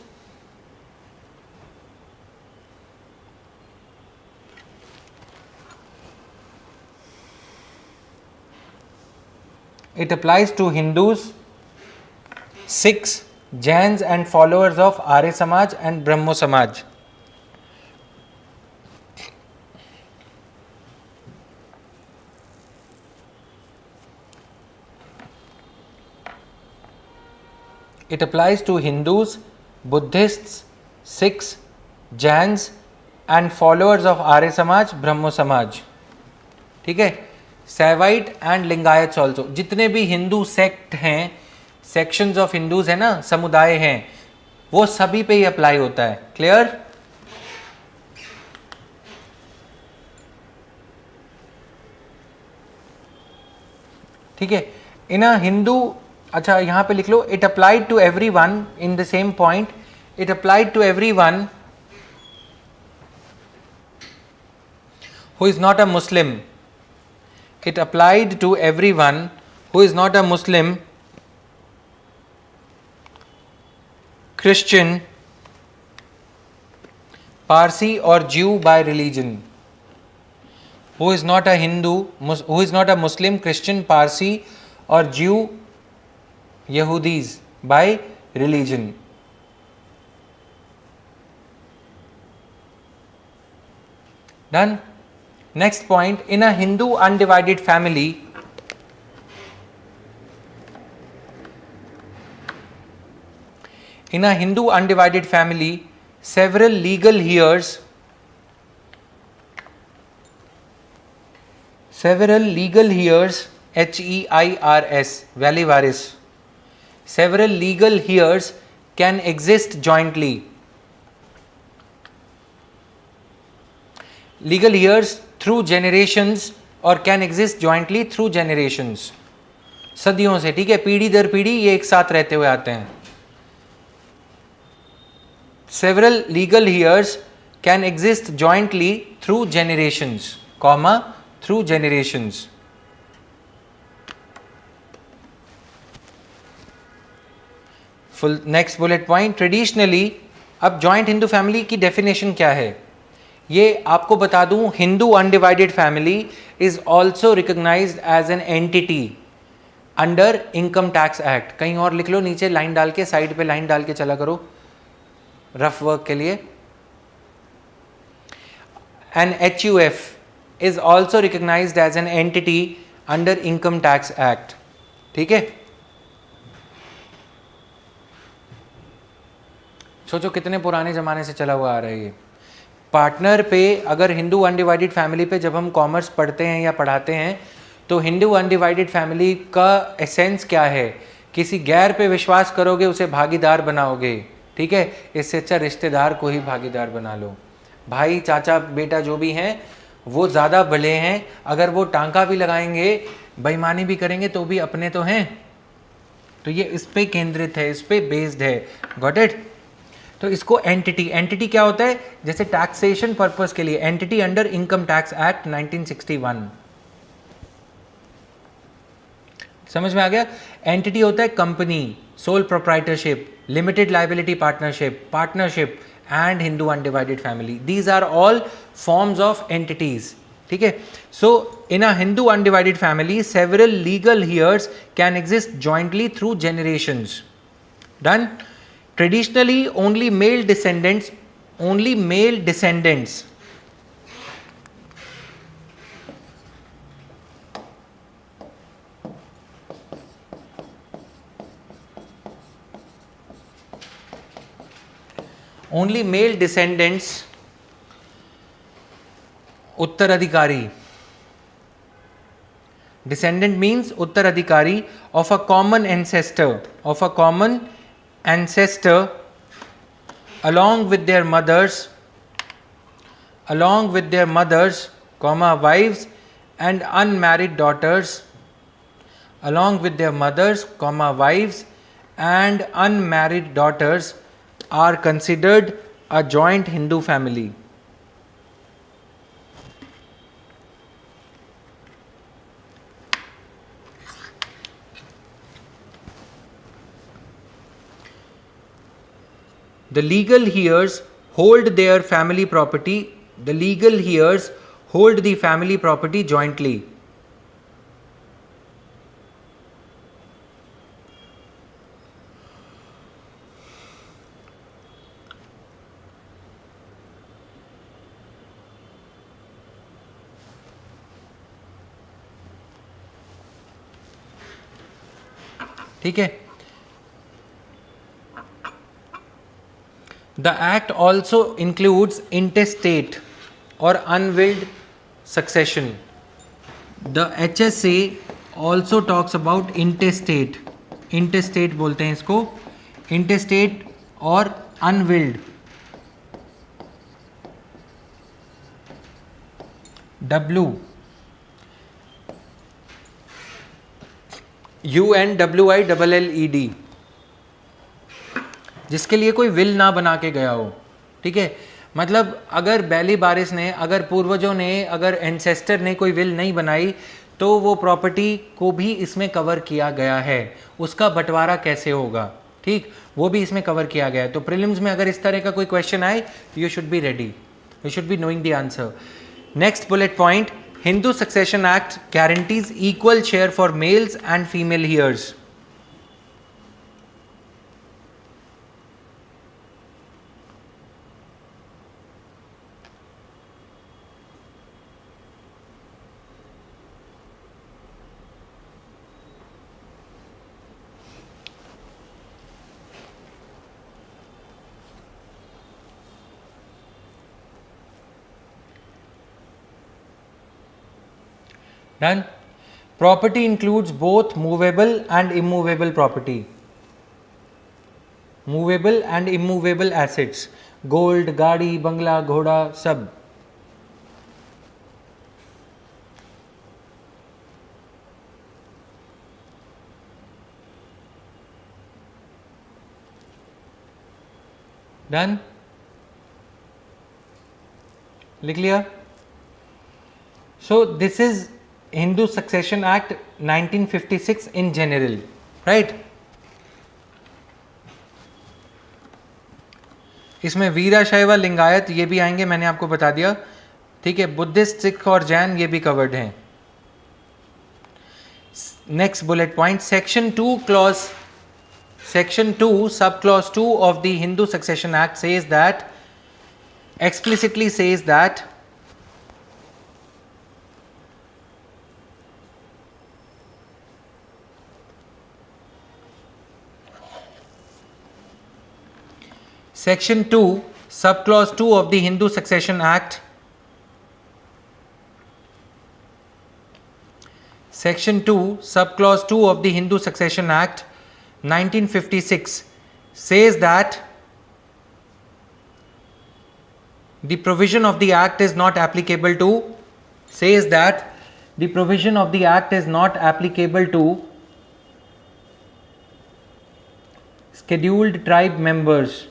it applies to Hindus, Sikhs, Jains and followers of Arya Samaj and Brahmo Samaj. It applies to Hindus, Buddhists, Sikhs, Jains and followers of Arya Samaj, Brahmo Samaj. ठीक है. Saivite and Lingayats also. जितने भी Hindu sect हैं, sections of Hindus है ना, समुदाय हैं, वो सभी पे ही अप्लाई होता है. क्लियर? ठीक है. इन अ हिंदू, अच्छा यहां पे लिख लो, it applied to every one in the same point, it applied to every one who is not a Muslim. It applied to everyone who is not a Muslim, Christian, Parsi or Jew by religion. Who is not a Hindu, who is not a Muslim, Christian, Parsi or Jew, Yahudis by religion. Done? Next point, in a Hindu undivided family, in a Hindu undivided family, several legal heirs, HEIRS, valley waris, several legal heirs can exist jointly. Legal heirs through generations or can exist jointly through generations. सदियों से, ठीक है, पीढ़ी दर पीढ़ी ये एक साथ रहते हुए आते हैं. Several legal heirs can exist jointly through generations, comma, through generations. Full next bullet point, traditionally, अब joint Hindu family की definition क्या है? ये आपको बता दूं, Hindu undivided family is also recognised as an entity under income tax Act. कहीं और लिख लो, नीचे लाइन डाल के, साइड पे लाइन डाल के चला करो रफ वर्क के लिए. An HUF is also recognised as an entity under income tax Act. ठीक है. सोचो कितने पुराने जमाने से चला हुआ आ रहा है ये. पार्टनर पे, अगर हिंदू अनडिवाइडेड फैमिली पे जब हम कॉमर्स पढ़ते हैं या पढ़ाते हैं, तो हिंदू अनडिवाइडेड फैमिली का एसेंस क्या है? किसी गैर पे विश्वास करोगे, उसे भागीदार बनाओगे. ठीक है, इससे अच्छा रिश्तेदार को ही भागीदार बना लो। भाई चाचा बेटा जो भी हैं वो ज़्यादा भले हैं, अगर वो टांका भी लगाएंगे, बेईमानी भी करेंगे तो भी अपने तो हैं। तो ये इस पे केंद्रित है, इस पे बेस्ड है। Got it? तो इसको एंटिटी क्या होता है? जैसे टैक्सेशन पर्पस के लिए entity under income tax act 1961, समझ में आ गया? एंटिटी होता है company, sole proprietorship, limited liability partnership and Hindu undivided family. These are all forms of entities. ठीक है, so in a Hindu undivided family several legal heirs can exist jointly through generations. Done? Traditionally only male descendants only male descendants उत्तराधिकारी, descendant means उत्तराधिकारी of a common ancestor along with their mothers, comma wives and unmarried daughters, are considered a joint Hindu family. The legal heirs hold their family property. The legal heirs hold the family property jointly. ठीक है, the act also includes intestate or unwilled succession. The HSA also talks about intestate बोलते हैं इसको, intestate और unwilled, UNWILLED, जिसके लिए कोई will ना बना के गया हो। ठीक है, मतलब अगर बैली बारिश ने, अगर पूर्वजों ने, अगर एंसेस्टर ने कोई विल नहीं बनाई तो वो प्रॉपर्टी को भी इसमें कवर किया गया है। उसका बंटवारा कैसे होगा, ठीक, वो भी इसमें कवर किया गया है। तो प्रीलिम्स में अगर इस तरह का कोई क्वेश्चन आए, you should be ready, you should be knowing the answer. Next bullet point, Hindu succession Act guarantees equal share for males and female heirs. Done? Property includes both movable and immovable property. Movable and immovable assets. Gold, गाड़ी, बंगला, घोड़ा, सब। Done? लिख लिया? So this is Hindu Succession Act 1956 in general, right? इसमें वीरा, शैव, लिंगायत ये भी आएंगे, मैंने आपको बता दिया। ठीक है, बुद्धिस्ट, सिख और जैन ये भी कवर्ड हैं। Next bullet point, section 2 sub clause 2 of the Hindu Succession Act says that, explicitly says that Section 2 subclause 2 of the Hindu Succession Act, Section 2 subclause 2 of the Hindu Succession Act 1956 says that the provision of the act is not applicable to, says that the provision of the act is not applicable to scheduled tribe members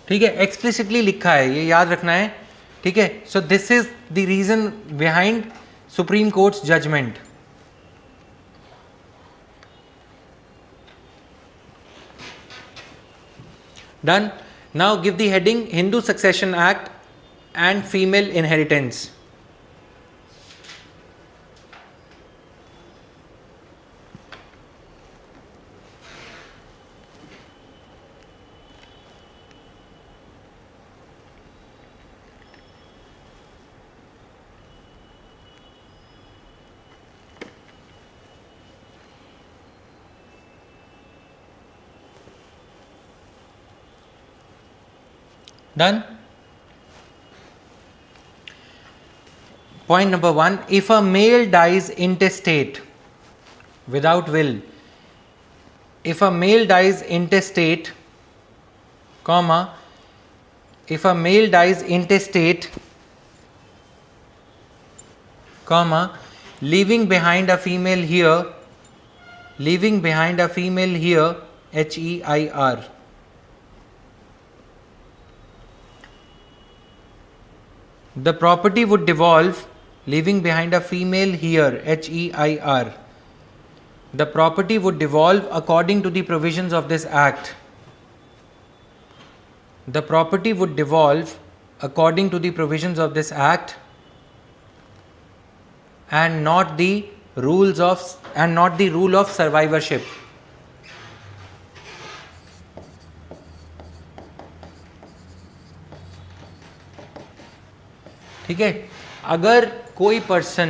ठीक है, explicitly लिखा है, ये याद रखना है, ठीक है. So this is the reason behind Supreme Court's judgment. Done. Now give the heading Hindu Succession Act and Female Inheritance. Done. Point number 1, if a male dies intestate without will, if a male dies intestate, comma, if a male dies intestate, comma, leaving behind a female here, leaving behind a female here, HEIR. The property would devolve, leaving behind a female here, HEIR. The property would devolve according to the provisions of this act. The property would devolve according to the provisions of this act and not the rules of and not the rule of survivorship. ठीक है. अगर कोई person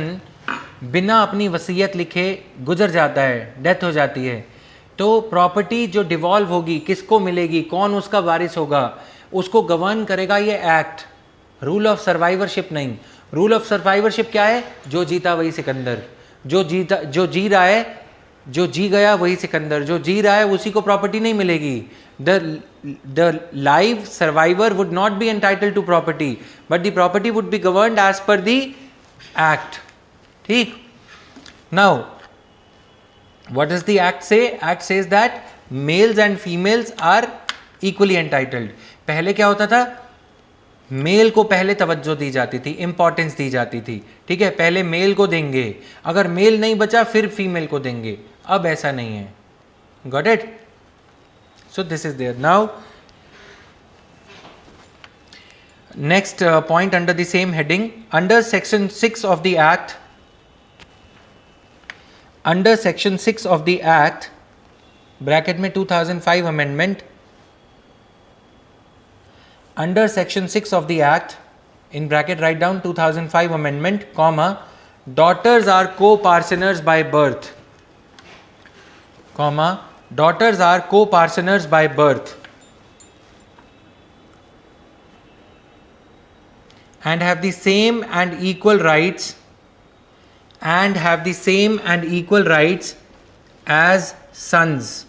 बिना अपनी वसीयत लिखे गुजर जाता है, डेथ हो जाती है, तो प्रॉपर्टी जो डिवॉल्व होगी किसको मिलेगी, कौन उसका वारिस होगा, उसको गवर्न करेगा ये एक्ट. रूल ऑफ सर्वाइवरशिप नहीं. रूल ऑफ सर्वाइवरशिप क्या है? जो जीता वही सिकंदर. जो जी रहा है, जो जी गया वही सिकंदर. जो जी रहा है उसी को प्रॉपर्टी नहीं मिलेगी. The live survivor would not be entitled to property, but the property would be governed as per the act. ठीक. Now, what does the act say? Act says that males and females are equally entitled. पहले क्या होता था? Mail को पहले तवज्जो दी जाती थी, इंपॉर्टेंस दी जाती थी. ठीक है, पहले मेल को देंगे, अगर मेल नहीं बचा फिर फीमेल को देंगे. अब ऐसा नहीं है. Got it? So this is there. Now next point under the same heading, under section 6 of the act, under section 6 of the act, bracket में 2005 amendment, under section 6 of the act, in bracket write down 2005 amendment, comma, daughters are co-parceners by birth, comma, daughters are co-parceners by birth and have the same and equal rights as sons.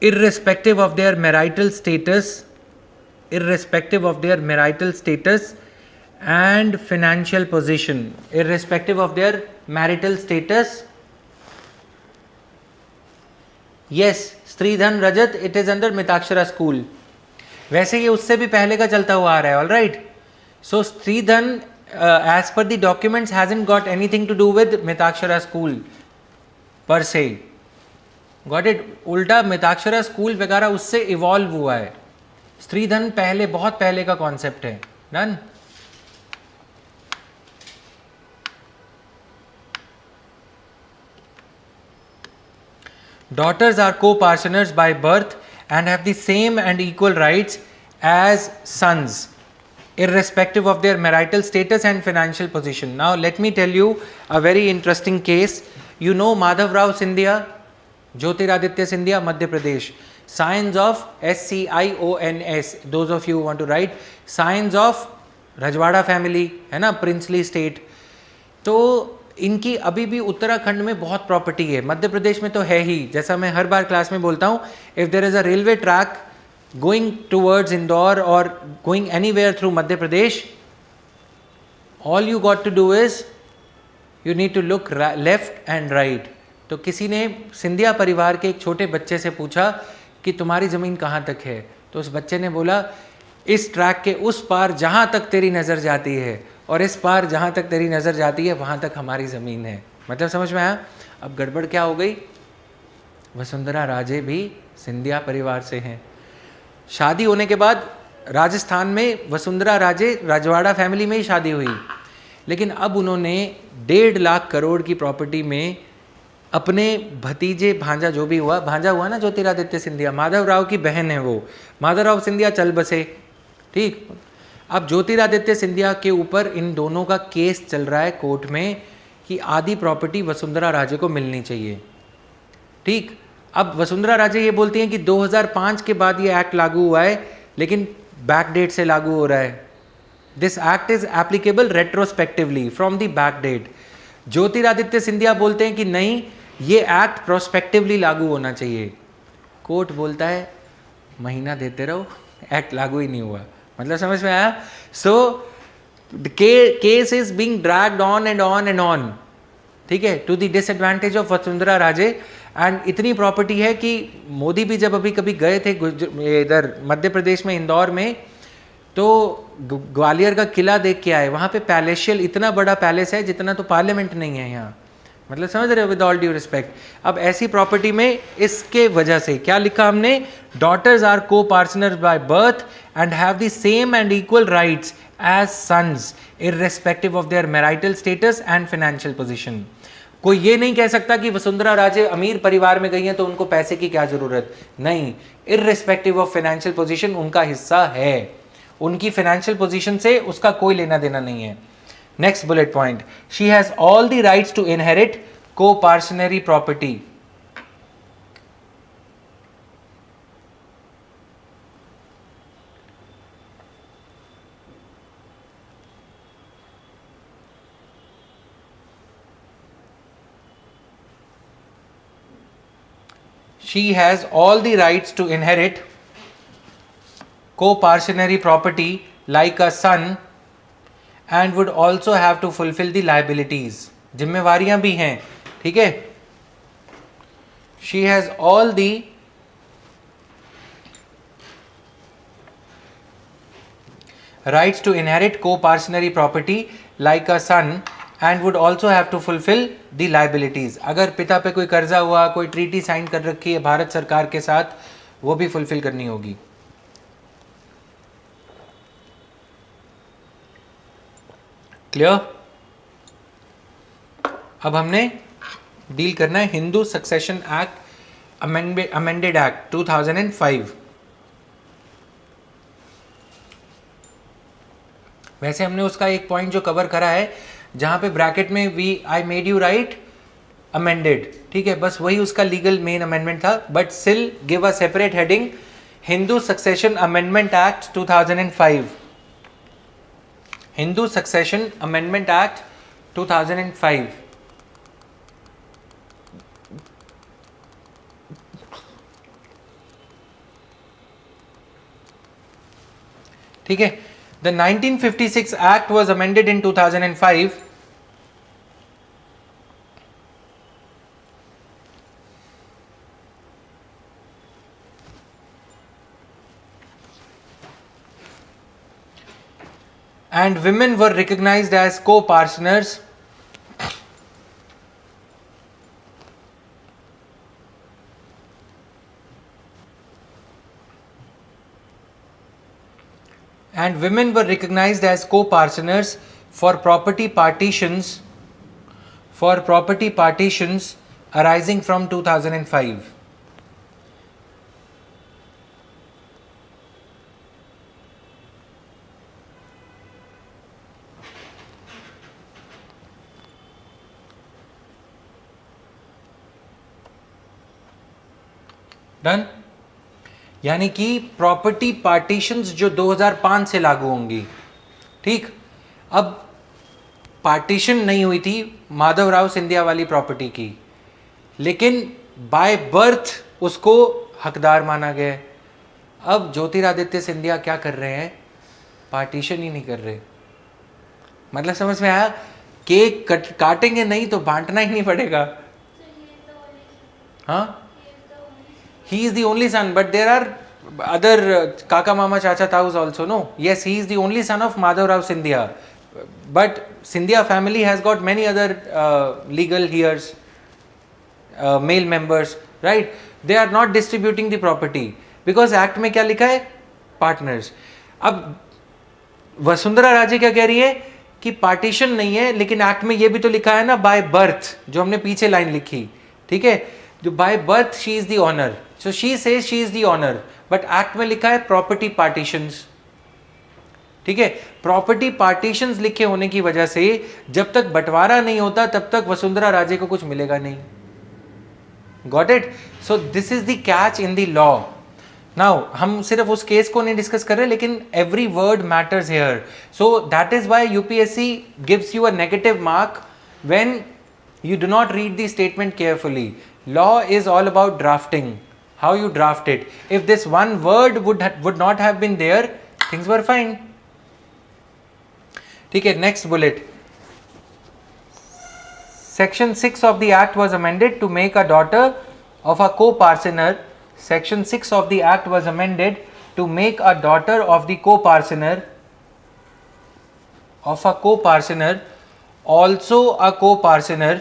Irrespective of their marital status and financial position. Irrespective of their marital status. Yes, stridhan Rajat, it is under Mitakshara school. वैसे ये उससे भी पहले का चलता हुआ आ रहा है. All right. So stridhan as per the documents hasn't got anything to do with Mitakshara school per se. Got it? उल्टा मिताक्षरा स्कूल वगैरह उससे इवॉल्व हुआ है. स्त्रीधन पहले, बहुत पहले का कॉन्सेप्ट है. Done. Daughters are co-parceners by birth and have the same and equal rights as sons, irrespective of their marital status and financial position. Now let me tell you a very interesting case. You know Madhav Rao Scindia, Jyotiraditya Scindia, Madhya Pradesh. Scions of, SCIONS, those of you who want to write, Scions of rajwada family, है ना, princely state. तो इनकी अभी भी उत्तराखंड में बहुत property है, मध्य प्रदेश में तो है ही। जैसा मैं हर बार क्लास में बोलता हूँ, if there is a railway track going towards Indore और going anywhere through Madhya Pradesh, all you got to do is you need to look left and right. तो किसी ने सिंधिया परिवार के एक छोटे बच्चे से पूछा कि तुम्हारी ज़मीन कहाँ तक है, तो उस बच्चे ने बोला इस ट्रैक के उस पार जहाँ तक तेरी नज़र जाती है और इस पार जहाँ तक तेरी नज़र जाती है वहाँ तक हमारी ज़मीन है। मतलब समझ में आया? अब गड़बड़ क्या हो गई, वसुंधरा राजे भी सिंधिया परिवार से हैं। शादी होने के बाद राजस्थान में वसुंधरा राजे रजवाड़ा फैमिली में ही शादी हुई, लेकिन अब उन्होंने 1.5 लाख करोड़ की प्रॉपर्टी में अपने भतीजे, भांजा जो भी हुआ, भांजा हुआ ना ज्योतिरादित्य सिंधिया, माधव राव की बहन है वो, माधव राव सिंधिया चल बसे, ठीक। अब ज्योतिरादित्य सिंधिया के ऊपर इन दोनों का केस चल रहा है कोर्ट में कि आधी प्रॉपर्टी वसुंधरा राजे को मिलनी चाहिए, ठीक। अब वसुंधरा राजे ये बोलती हैं कि 2005 के बाद ये एक्ट लागू हुआ है, लेकिन बैक डेट से लागू हो रहा है। This act is applicable retrospectively from the back date. Jyotiraditya Scindia बोलते हैं कि नहीं, ये एक्ट प्रोस्पेक्टिवली लागू होना चाहिए। कोर्ट बोलता है महीना देते रहो, एक्ट लागू ही नहीं हुआ। मतलब समझ में आया? So case is being dragged on and on and on, ठीक है, to the disadvantage of Vasundhara Raje. And इतनी प्रॉपर्टी है कि मोदी भी जब अभी कभी गए थे इधर मध्य प्रदेश में इंदौर में, तो ग्वालियर का किला देख के आए। वहाँ पे पैलेशियल इतना बड़ा पैलेस है जितना तो पार्लियामेंट नहीं है यहाँ। मतलब समझ रहे हो, विद ऑल ड्यू रिस्पेक्ट। अब ऐसी प्रॉपर्टी में इसके वजह से क्या लिखा हमने, daughters are co partners by birth and have the same and equal rights as sons irrespective of their marital status and financial position. कोई ये नहीं कह सकता कि वसुंधरा राजे अमीर परिवार में गई हैं तो उनको पैसे की क्या जरूरत, नहीं, इररेस्पेक्टिव ऑफ फाइनेंशियल पोजीशन उनका हिस्सा है, उनकी फाइनेंशियल पोजीशन से उसका कोई लेना देना नहीं है। Next bullet point, she has all the rights to inherit coparcenary property. She has all the rights to inherit co-parcenary property like a son and would also have to fulfill the liabilities. जिम्मेवारियां भी हैं, ठीक है। She has all the rights to inherit co-parcenary property like a son and would also have to fulfill the liabilities. अगर पिता पे कोई कर्जा हुआ, कोई ट्रीटी साइन कर रखी है भारत सरकार के साथ, वो भी फुलफिल करनी होगी। क्लियर? अब हमने डील करना है Hindu succession act amended act 2005। वैसे हमने उसका एक पॉइंट जो कवर करा है जहां पे ब्रैकेट में I made you right amended, ठीक है, बस वही उसका लीगल मेन अमेंडमेंट था, but still give a separate heading Hindu succession amendment act 2005। Hindu succession amendment act 2005। ठीक है, the 1956 act was amended in 2005 and women were recognized as co-partners for property partitions arising from 2005. Done? यानी कि property partitions जो 2005 से लागू होंगी, ठीक। अब पार्टीशन नहीं हुई थी माधवराव सिंधिया वाली प्रॉपर्टी की, लेकिन बाय बर्थ उसको हकदार माना गया है। अब ज्योतिरादित्य सिंधिया क्या कर रहे हैं, पार्टीशन ही नहीं कर रहे। मतलब समझ में आया, केक काटेंगे नहीं तो बांटना ही नहीं पड़ेगा। हाँ, he is the only son, but there are other kaka mama chacha taus also, no? Yes, he is the only son of Madhavrao Scindia, but Scindia family has got many other legal heirs, male members, right? They are not distributing the property because act में क्या लिखा है, partners. अब वसुंधरा राजे क्या कह रही है कि पार्टीशन नहीं है, लेकिन एक्ट में ये भी तो लिखा है ना, बाय बर्थ, जो हमने पीछे लाइन लिखी, ठीक है, जो by birth she is the owner, so she says she is the owner, but act में लिखा है प्रॉपर्टी पार्टीशंस, ठीक है। प्रॉपर्टी पार्टीशंस लिखे होने की वजह से जब तक बंटवारा नहीं होता तब तक वसुंधरा राजे को कुछ मिलेगा नहीं। Got it? So this is the catch in the law. Now हम सिर्फ उस केस को नहीं डिस्कस कर रहे, लेकिन every word matters here, so that is why UPSC gives you a negative mark when you do not read the statement carefully. Law is all about drafting, how you draft it. If this one word would not have been there, things were fine. ठीक है, next bullet. Section 6 of the act was amended to make a daughter of a co-parsoner. Section 6 of the act was amended to make a daughter of the co-parsoner also a co-parsoner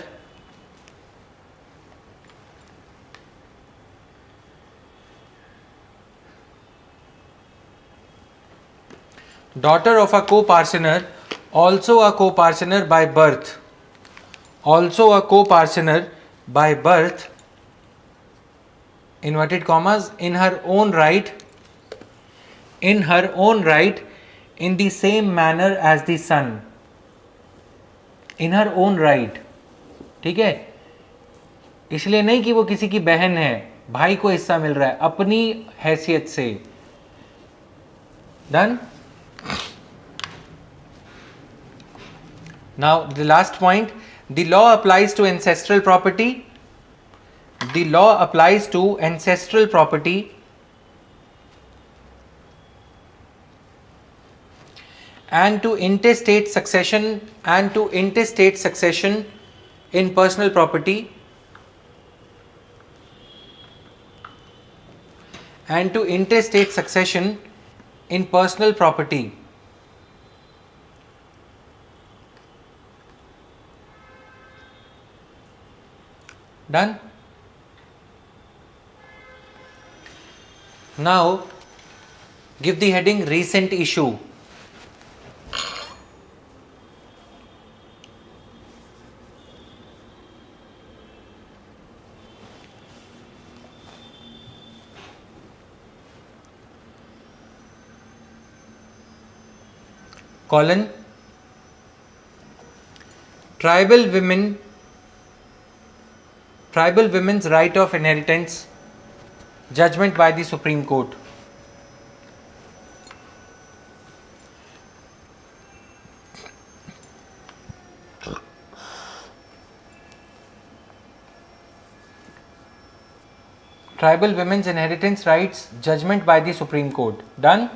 daughter of a co-parsoner, also a co-parsoner by birth, also a co-parsoner by birth, inverted commas, in her own right, in the same manner as the son, in her own right, ठीक है। इसलिए नहीं कि वो किसी की बहन है, भाई को हिस्सा मिल रहा है, अपनी हैसियत से। Done? Now the last point, the law applies to ancestral property. The law applies to ancestral property and to intestate succession in personal property and to intestate succession in personal property. Done? Now give the heading recent issue. Colon, tribal women's right of inheritance, judgment by the Supreme Court. Tribal women's inheritance rights, judgment by the Supreme Court. Done?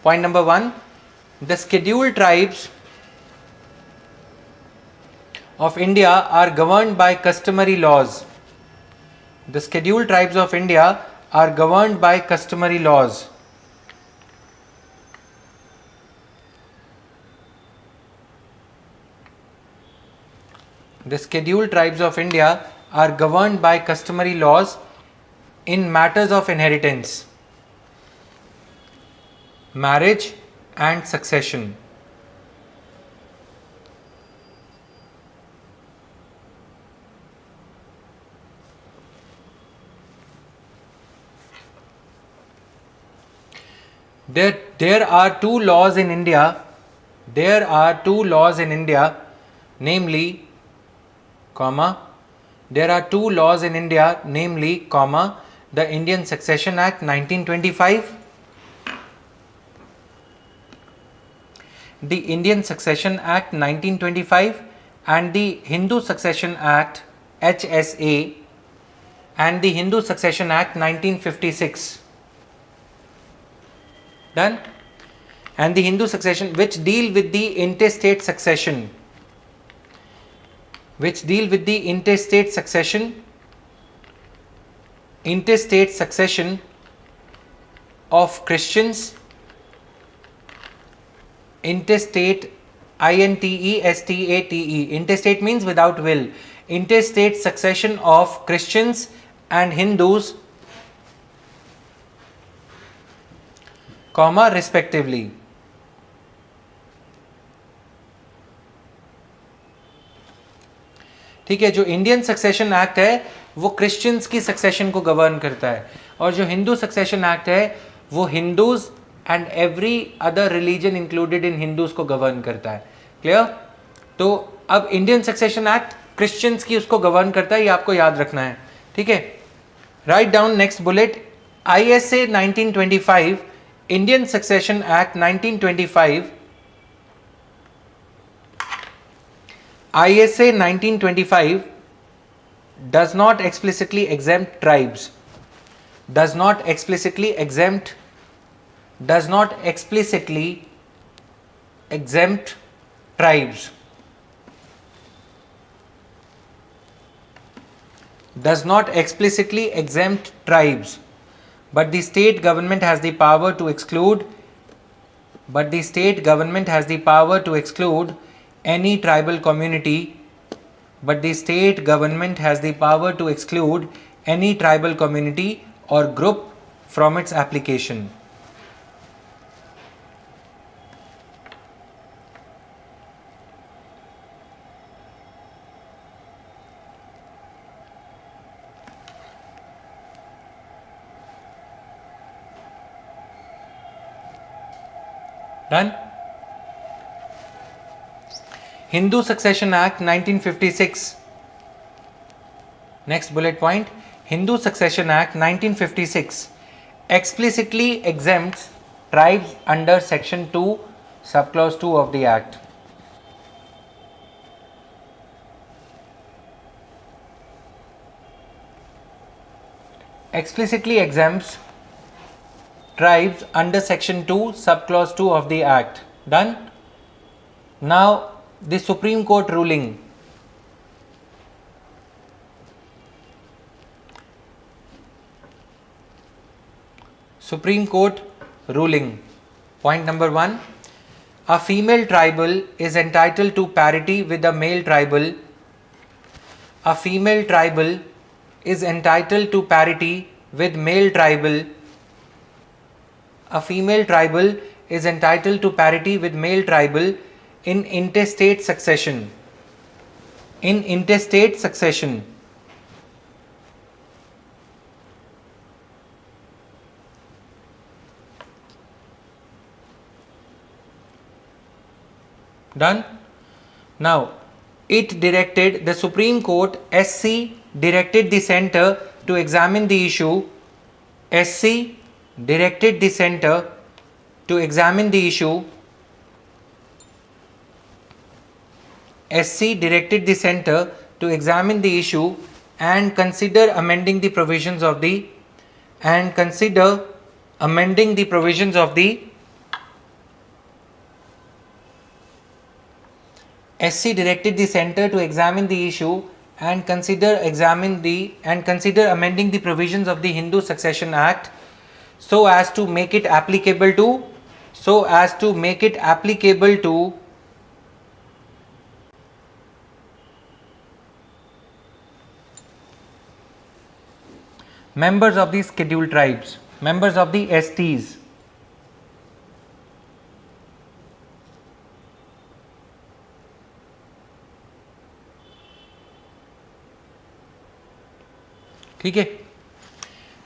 Point number 1. The scheduled tribes of India are governed by customary laws. The scheduled tribes of India are governed by customary laws. The scheduled tribes of India are governed by customary laws in matters of inheritance, marriage and succession. There are two laws in India. There are two laws in India, namely, comma. There are two laws in India, namely, comma. the Indian Succession Act 1925, the Indian Succession Act 1925 and the Hindu Succession Act HSA and the Hindu Succession Act 1956. Done? And the Hindu succession, which deal with the intestate succession, intestate succession of Christians, intestate, INTESTATE, intestate means without will, intestate succession of Christians and Hindus, comma, respectively. ठीक है, जो Indian succession act है वो Christians की succession को govern करता है, और जो हिंदू सक्सेशन एक्ट है वो Hindus and every other religion included in Hindus को गवर्न करता है. क्लियर? तो अब इंडियन सक्सेशन एक्ट क्रिश्चियंस की उसको गवर्न करता है, ये आपको याद रखना है. ठीक है, write down next bullet. ISA 1925, Indian succession Act 1925, ISA 1925 does not explicitly exempt tribes, does not explicitly exempt tribes, does not explicitly exempt tribes, but the state government has the power to exclude, any tribal community, or group from its application. Done? Hindu Succession Act 1956. Next bullet point. Hindu Succession Act 1956 explicitly exempts tribes under Section 2, Subclause 2 of the Act. Explicitly exempts tribes under Section 2, Subclause 2 of the Act. Done? Now, the Supreme Court ruling. Supreme Court ruling. Point number 1. A female tribal is entitled to parity with a male tribal. A female tribal is entitled to parity with male tribal. A female tribal is entitled to parity with male tribal in intestate succession. In intestate succession. Done? Now, the Supreme Court, SC, directed the center to examine the issue. SC directed the center to examine the issue. SC directed the center to examine the issue and consider amending the provisions of the SC directed the center to examine the issue and consider amending the provisions of the Hindu Succession Act so as to make it applicable to members of the scheduled tribes, members of the STs. ठीक है.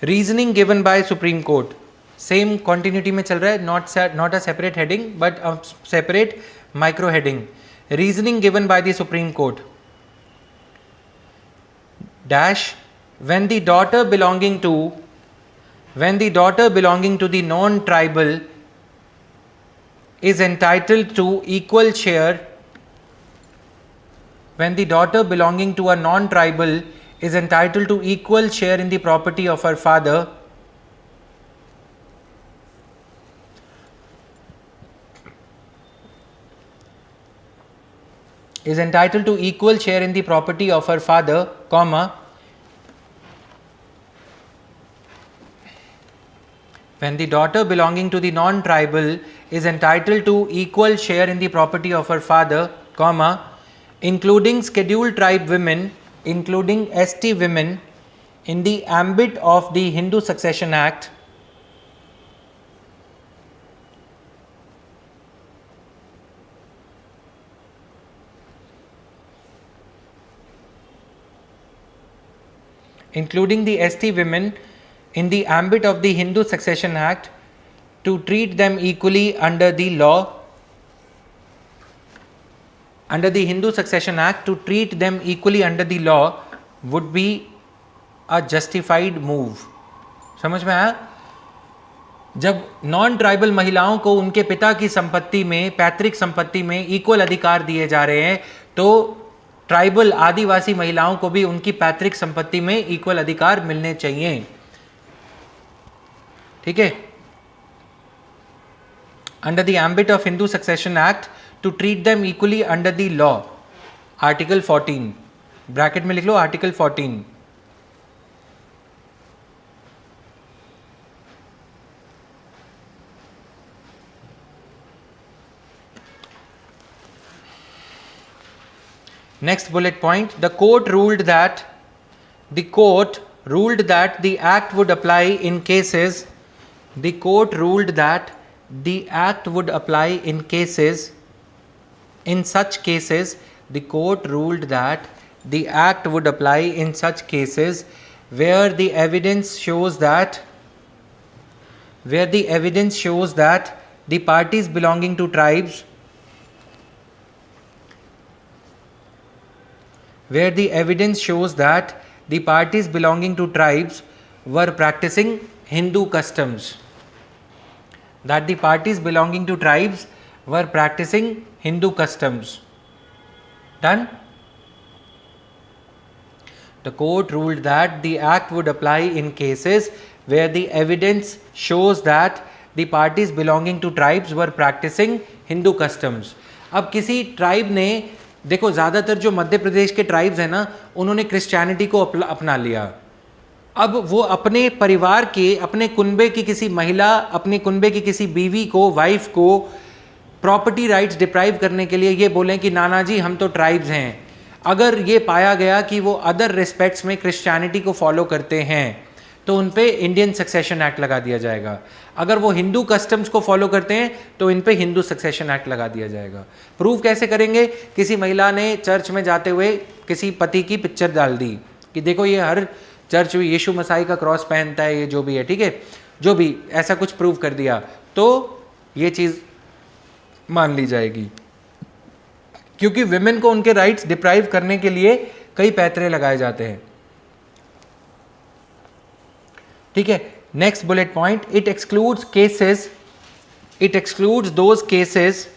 Reasoning given by supreme court, same continuity में चल रहा है, not a separate heading but a separate micro heading. Reasoning given by the supreme court. Dash, when the daughter belonging to when the daughter belonging to the non-tribal is entitled to equal share, when the daughter belonging to a non-tribal is entitled to equal share in the property of her father, is entitled to equal share in the property of her father, comma, when the daughter belonging to the non-tribal is entitled to equal share in the property of her father, comma, including scheduled tribe women, including ST women, in the ambit of the Hindu Succession Act, including the ST women in the ambit of the Hindu Succession Act, to treat them equally under the law, under the Hindu Succession Act, to treat them equally under the law would be a justified move. समझ में आया? जब non tribal महिलाओं को उनके पिता की संपत्ति में, पैतृक संपत्ति में इक्वल अधिकार दिए जा रहे हैं, तो ट्राइबल आदिवासी महिलाओं को भी उनकी पैतृक संपत्ति में इक्वल अधिकार मिलने चाहिए. ठीक है? Under the ambit of Hindu succession Act to treat them equally under the law. Article 14, bracket में लिख लो article 14. Next bullet point, the court ruled that the act would apply in cases, the court ruled that the act would apply in cases, in such cases, the court ruled that the act would apply in such cases where the evidence shows that the parties belonging to tribes, where the evidence shows that the parties belonging to tribes were practicing Hindu customs. That the parties belonging to tribes were practicing Hindu customs. Done? The court ruled that the act would apply in cases where the evidence shows that the parties belonging to tribes were practicing Hindu customs. अब किसी tribe ने, देखो ज़्यादातर जो मध्य प्रदेश के tribes हैं ना, उन्होंने क्रिश्चियनिटी को अपना लिया. अब वो अपने परिवार के, अपने कुनबे की किसी महिला, अपने कुनबे की किसी बीवी को, वाइफ को प्रॉपर्टी राइट्स डिप्राइव करने के लिए ये बोलें कि नाना जी हम तो ट्राइब्स हैं. अगर ये पाया गया कि वो अदर रिस्पेक्ट्स में क्रिश्चियनिटी को फॉलो करते हैं तो उन पे इंडियन सक्सेशन एक्ट लगा दिया जाएगा. अगर वो हिंदू कस्टम्स को फॉलो करते हैं तो इन पे हिंदू सक्सेशन एक्ट लगा दिया जाएगा. प्रूव कैसे करेंगे? किसी महिला ने चर्च में जाते हुए किसी पति की पिक्चर डाल दी कि देखो ये हर चर्च में यीशु मसीह का क्रॉस पहनता है, ये जो भी है, ठीक है, जो भी ऐसा कुछ प्रूव कर दिया तो ये चीज़ मान ली जाएगी, क्योंकि विमेन को उनके राइट्स डिप्राइव करने के लिए कई पैतरे लगाए जाते हैं. ठीक है. Next bullet point, it excludes cases, it excludes those cases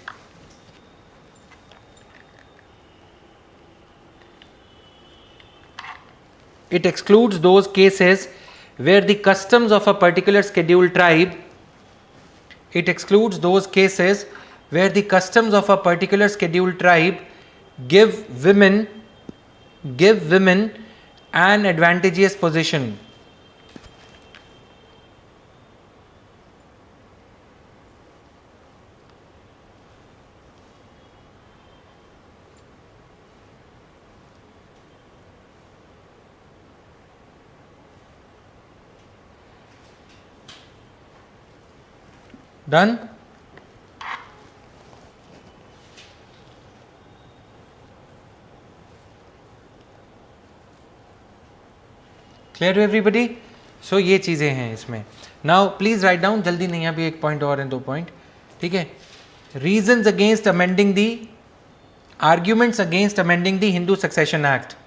it excludes those cases where the customs of a particular scheduled tribe, it excludes those cases where the customs of a particular scheduled tribe give women an advantageous position. Done? Clear to everybody? So ये चीज़ें हैं इसमें. Now please write down, जल्दी नहीं, अभी एक point और हैं, 2 पॉइंट. ठीक है. Reasons against amending the, arguments against amending the Hindu Succession Act.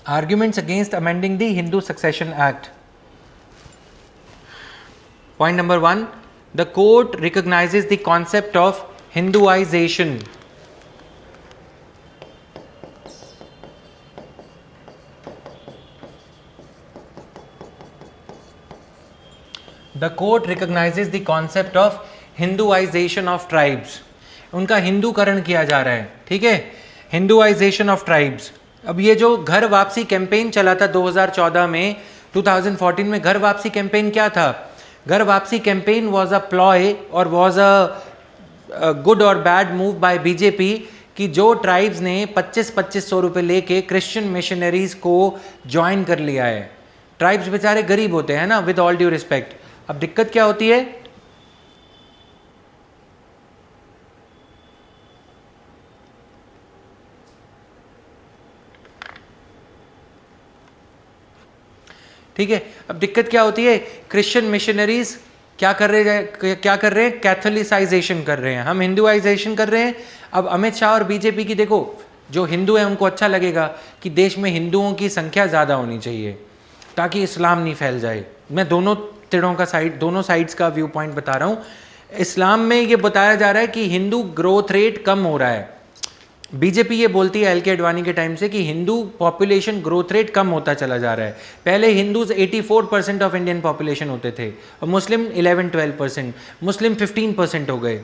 Arguments against amending the Hindu Succession Act. Point number 1, the court recognizes the concept of Hinduization. The court recognizes the concept of Hinduization of tribes. उनका हिंदूकरण किया जा रहा है, ठीक है, हिंदुआइजेशन of tribes. अब ये जो घर वापसी कैंपेन चला था 2014 में, 2014 में घर वापसी कैंपेन क्या था? घर वापसी कैंपेन वाज अ प्लॉय और वाज अ गुड और बैड मूव बाय बीजेपी कि जो ट्राइब्स ने 2500 रुपये लेके क्रिश्चियन मिशनरीज को ज्वाइन कर लिया है. ट्राइब्स बेचारे गरीब होते हैं ना, विद ऑल ड्यू रिस्पेक्ट. अब दिक्कत क्या होती है? ठीक है, अब दिक्कत क्या होती है? क्रिश्चियन मिशनरीज क्या कर रहे हैं? कैथोलिसाइजेशन कर रहे हैं, हम हिंदुआइजेशन कर रहे हैं. अब अमित शाह और बीजेपी की देखो, जो हिंदू है उनको अच्छा लगेगा कि देश में हिंदुओं की संख्या ज़्यादा होनी चाहिए ताकि इस्लाम नहीं फैल जाए. मैं दोनों तिरों का दोनों साइड्स का व्यू पॉइंट बता रहा हूँ. इस्लाम में ये बताया जा रहा है कि हिंदू ग्रोथ रेट कम हो रहा है. बीजेपी ये बोलती है एल.के. अडवाणी के टाइम से कि हिंदू पॉपुलेशन ग्रोथ रेट कम होता चला जा रहा है. पहले हिंदूज 84% ऑफ इंडियन पॉपुलेशन होते थे और मुस्लिम 11-12%, मुस्लिम 15% हो गए,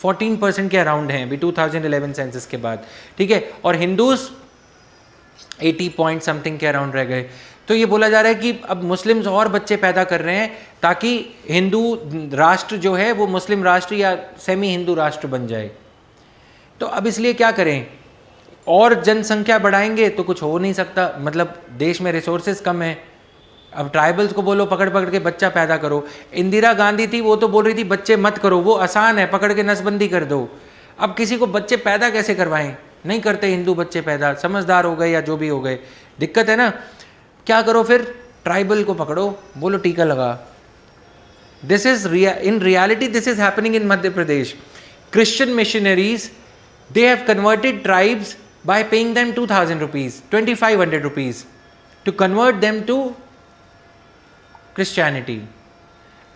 14% के अराउंड हैं अभी 2011 सेंसस के बाद, ठीक है, और हिंदूज 80 पॉइंट समथिंग के अराउंड रह गए. तो ये बोला जा रहा है कि अब मुस्लिम्स और बच्चे पैदा कर रहे हैं ताकि हिंदू राष्ट्र जो है वो मुस्लिम राष्ट्र या सेमी हिंदू राष्ट्र बन जाए. तो अब इसलिए क्या करें? और जनसंख्या बढ़ाएंगे तो कुछ हो नहीं सकता, मतलब देश में रिसोर्सेज कम है. अब ट्राइबल्स को बोलो पकड़ पकड़ के बच्चा पैदा करो. इंदिरा गांधी थी, वो तो बोल रही थी बच्चे मत करो, वो आसान है, पकड़ के नसबंदी कर दो. अब किसी को बच्चे पैदा कैसे करवाएं? नहीं करते हिंदू बच्चे पैदा, समझदार हो गए या जो भी हो गए. दिक्कत है ना. क्या करो फिर? ट्राइबल को पकड़ो, बोलो टीका लगा. This is in reality this is happening in Madhya Pradesh. Christian missionaries, they have converted tribes by paying them 2000 rupees, 2500 rupees to convert them to Christianity.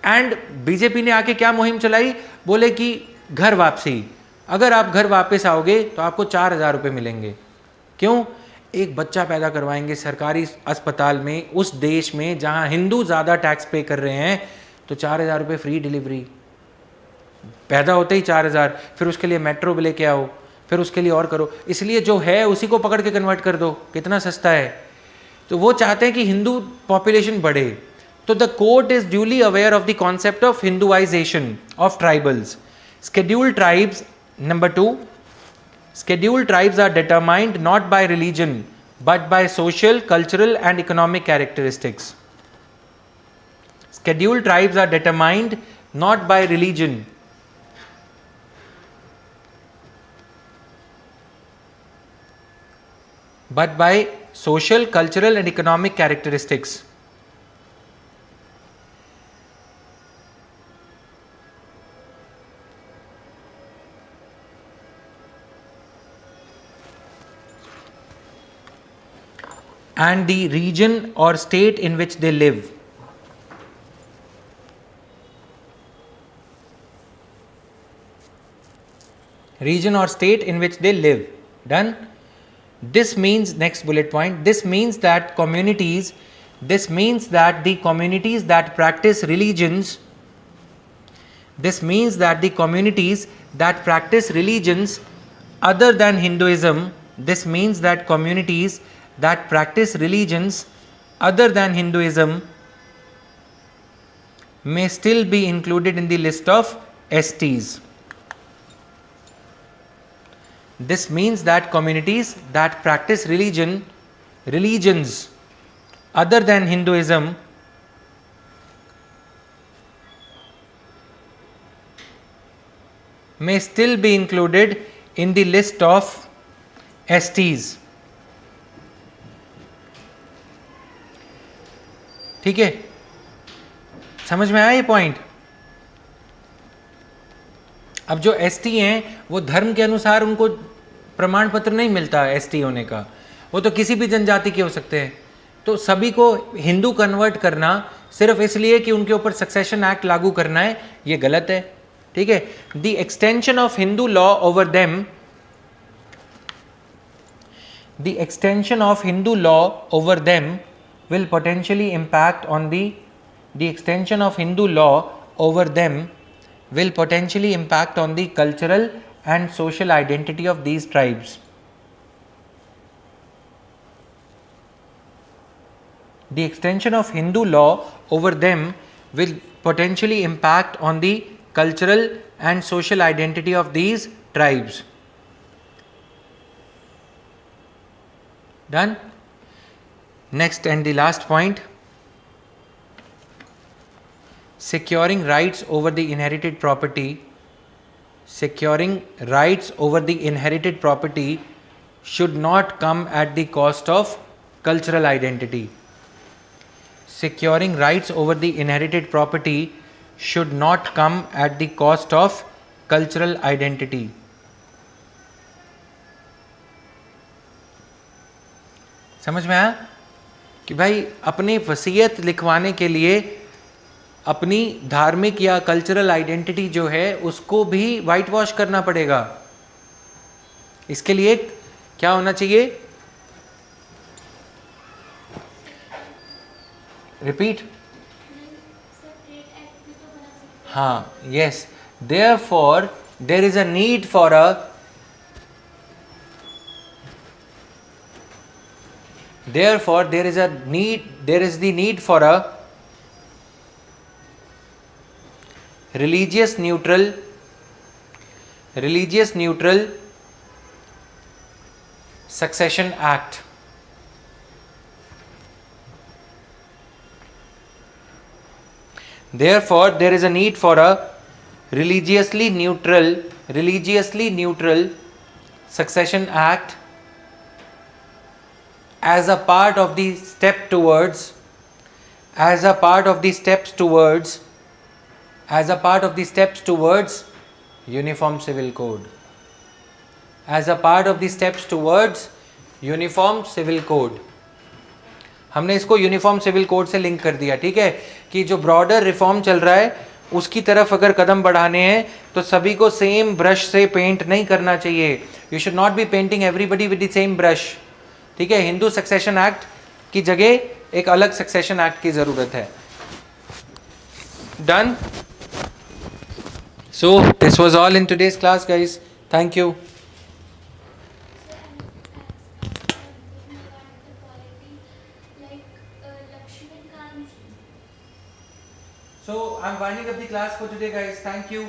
And BJP ने आके क्या मुहिम चलाई? बोले कि घर वापसी, अगर आप घर वापस आओगे तो आपको 4000 रुपये मिलेंगे. क्यों? एक बच्चा पैदा करवाएंगे सरकारी अस्पताल में उस देश में जहां हिंदू ज़्यादा टैक्स पे कर रहे हैं, तो 4000 रुपये फ्री डिलीवरी. पैदा होते ही 4000, फिर उसके लिए मेट्रो भी लेके आओ, फिर उसके लिए और करो. इसलिए जो है उसी को पकड़ के कन्वर्ट कर दो, कितना सस्ता है. तो वो चाहते हैं कि हिंदू पॉपुलेशन बढ़े. तो the court is duly aware of the concept of Hinduization of tribals. Scheduled tribes, number 2, scheduled tribes are determined not by religion but by social, cultural and economic characteristics. Scheduled tribes are determined not by religion but by social, cultural and economic characteristics. And the region or state in which they live. Region or state in which they live. Done? This means, next bullet point, this means that the communities that practice religions, this means that the communities that practice religions other than Hinduism, this means that communities that practice religions other than Hinduism may still be included in the list of STs. This means that communities that practice religions other than Hinduism may still be included in the list of STs. ठीक है, समझ में आया ये point? अब जो ST हैं वो धर्म के अनुसार उनको प्रमाण पत्र नहीं मिलता एसटी होने का. वो तो किसी भी जनजाति के हो सकते हैं। तो सभी को हिंदू कन्वर्ट करना सिर्फ इसलिए कि उनके ऊपर सक्सेशन एक्ट लागू करना है, ये गलत है। ठीक है, the extension of Hindu law over them, the extension of Hindu law over them will potentially impact on the extension of Hindu law over them will potentially impact on the cultural and social identity of these tribes. The extension of Hindu law over them will potentially impact on the cultural and social identity of these tribes. Done? Next and the last point, securing rights over the inherited property. Securing rights over the inherited property should not come at the cost of cultural identity. Securing rights over the inherited property should not come at the cost of cultural identity. समझ में आया कि भाई अपनी वसीयत लिखवाने के लिए अपनी धार्मिक या कल्चरल आइडेंटिटी जो है उसको भी वाइट वॉश करना पड़ेगा। इसके लिए क्या होना चाहिए? रिपीट। हाँ, yes, therefore there is a need for a Therefore, there is the need for a religious neutral succession act. Therefore, there is a need for a religiously neutral succession act as a part of the steps towards uniform civil code. As a part of the steps towards uniform civil code. हमने इसको uniform civil code से link कर दिया। ठीक है, कि जो broader reform चल रहा है उसकी तरफ अगर कदम बढ़ाने हैं तो सभी को सेम ब्रश से पेंट नहीं करना चाहिए। You should not be painting everybody with the same brush. ठीक है, हिंदू सक्सेशन एक्ट की जगह एक अलग सक्सेशन एक्ट की जरूरत है। Done? So this was all in today's class guys, thank you. So I'm winding up the class for today guys, thank you.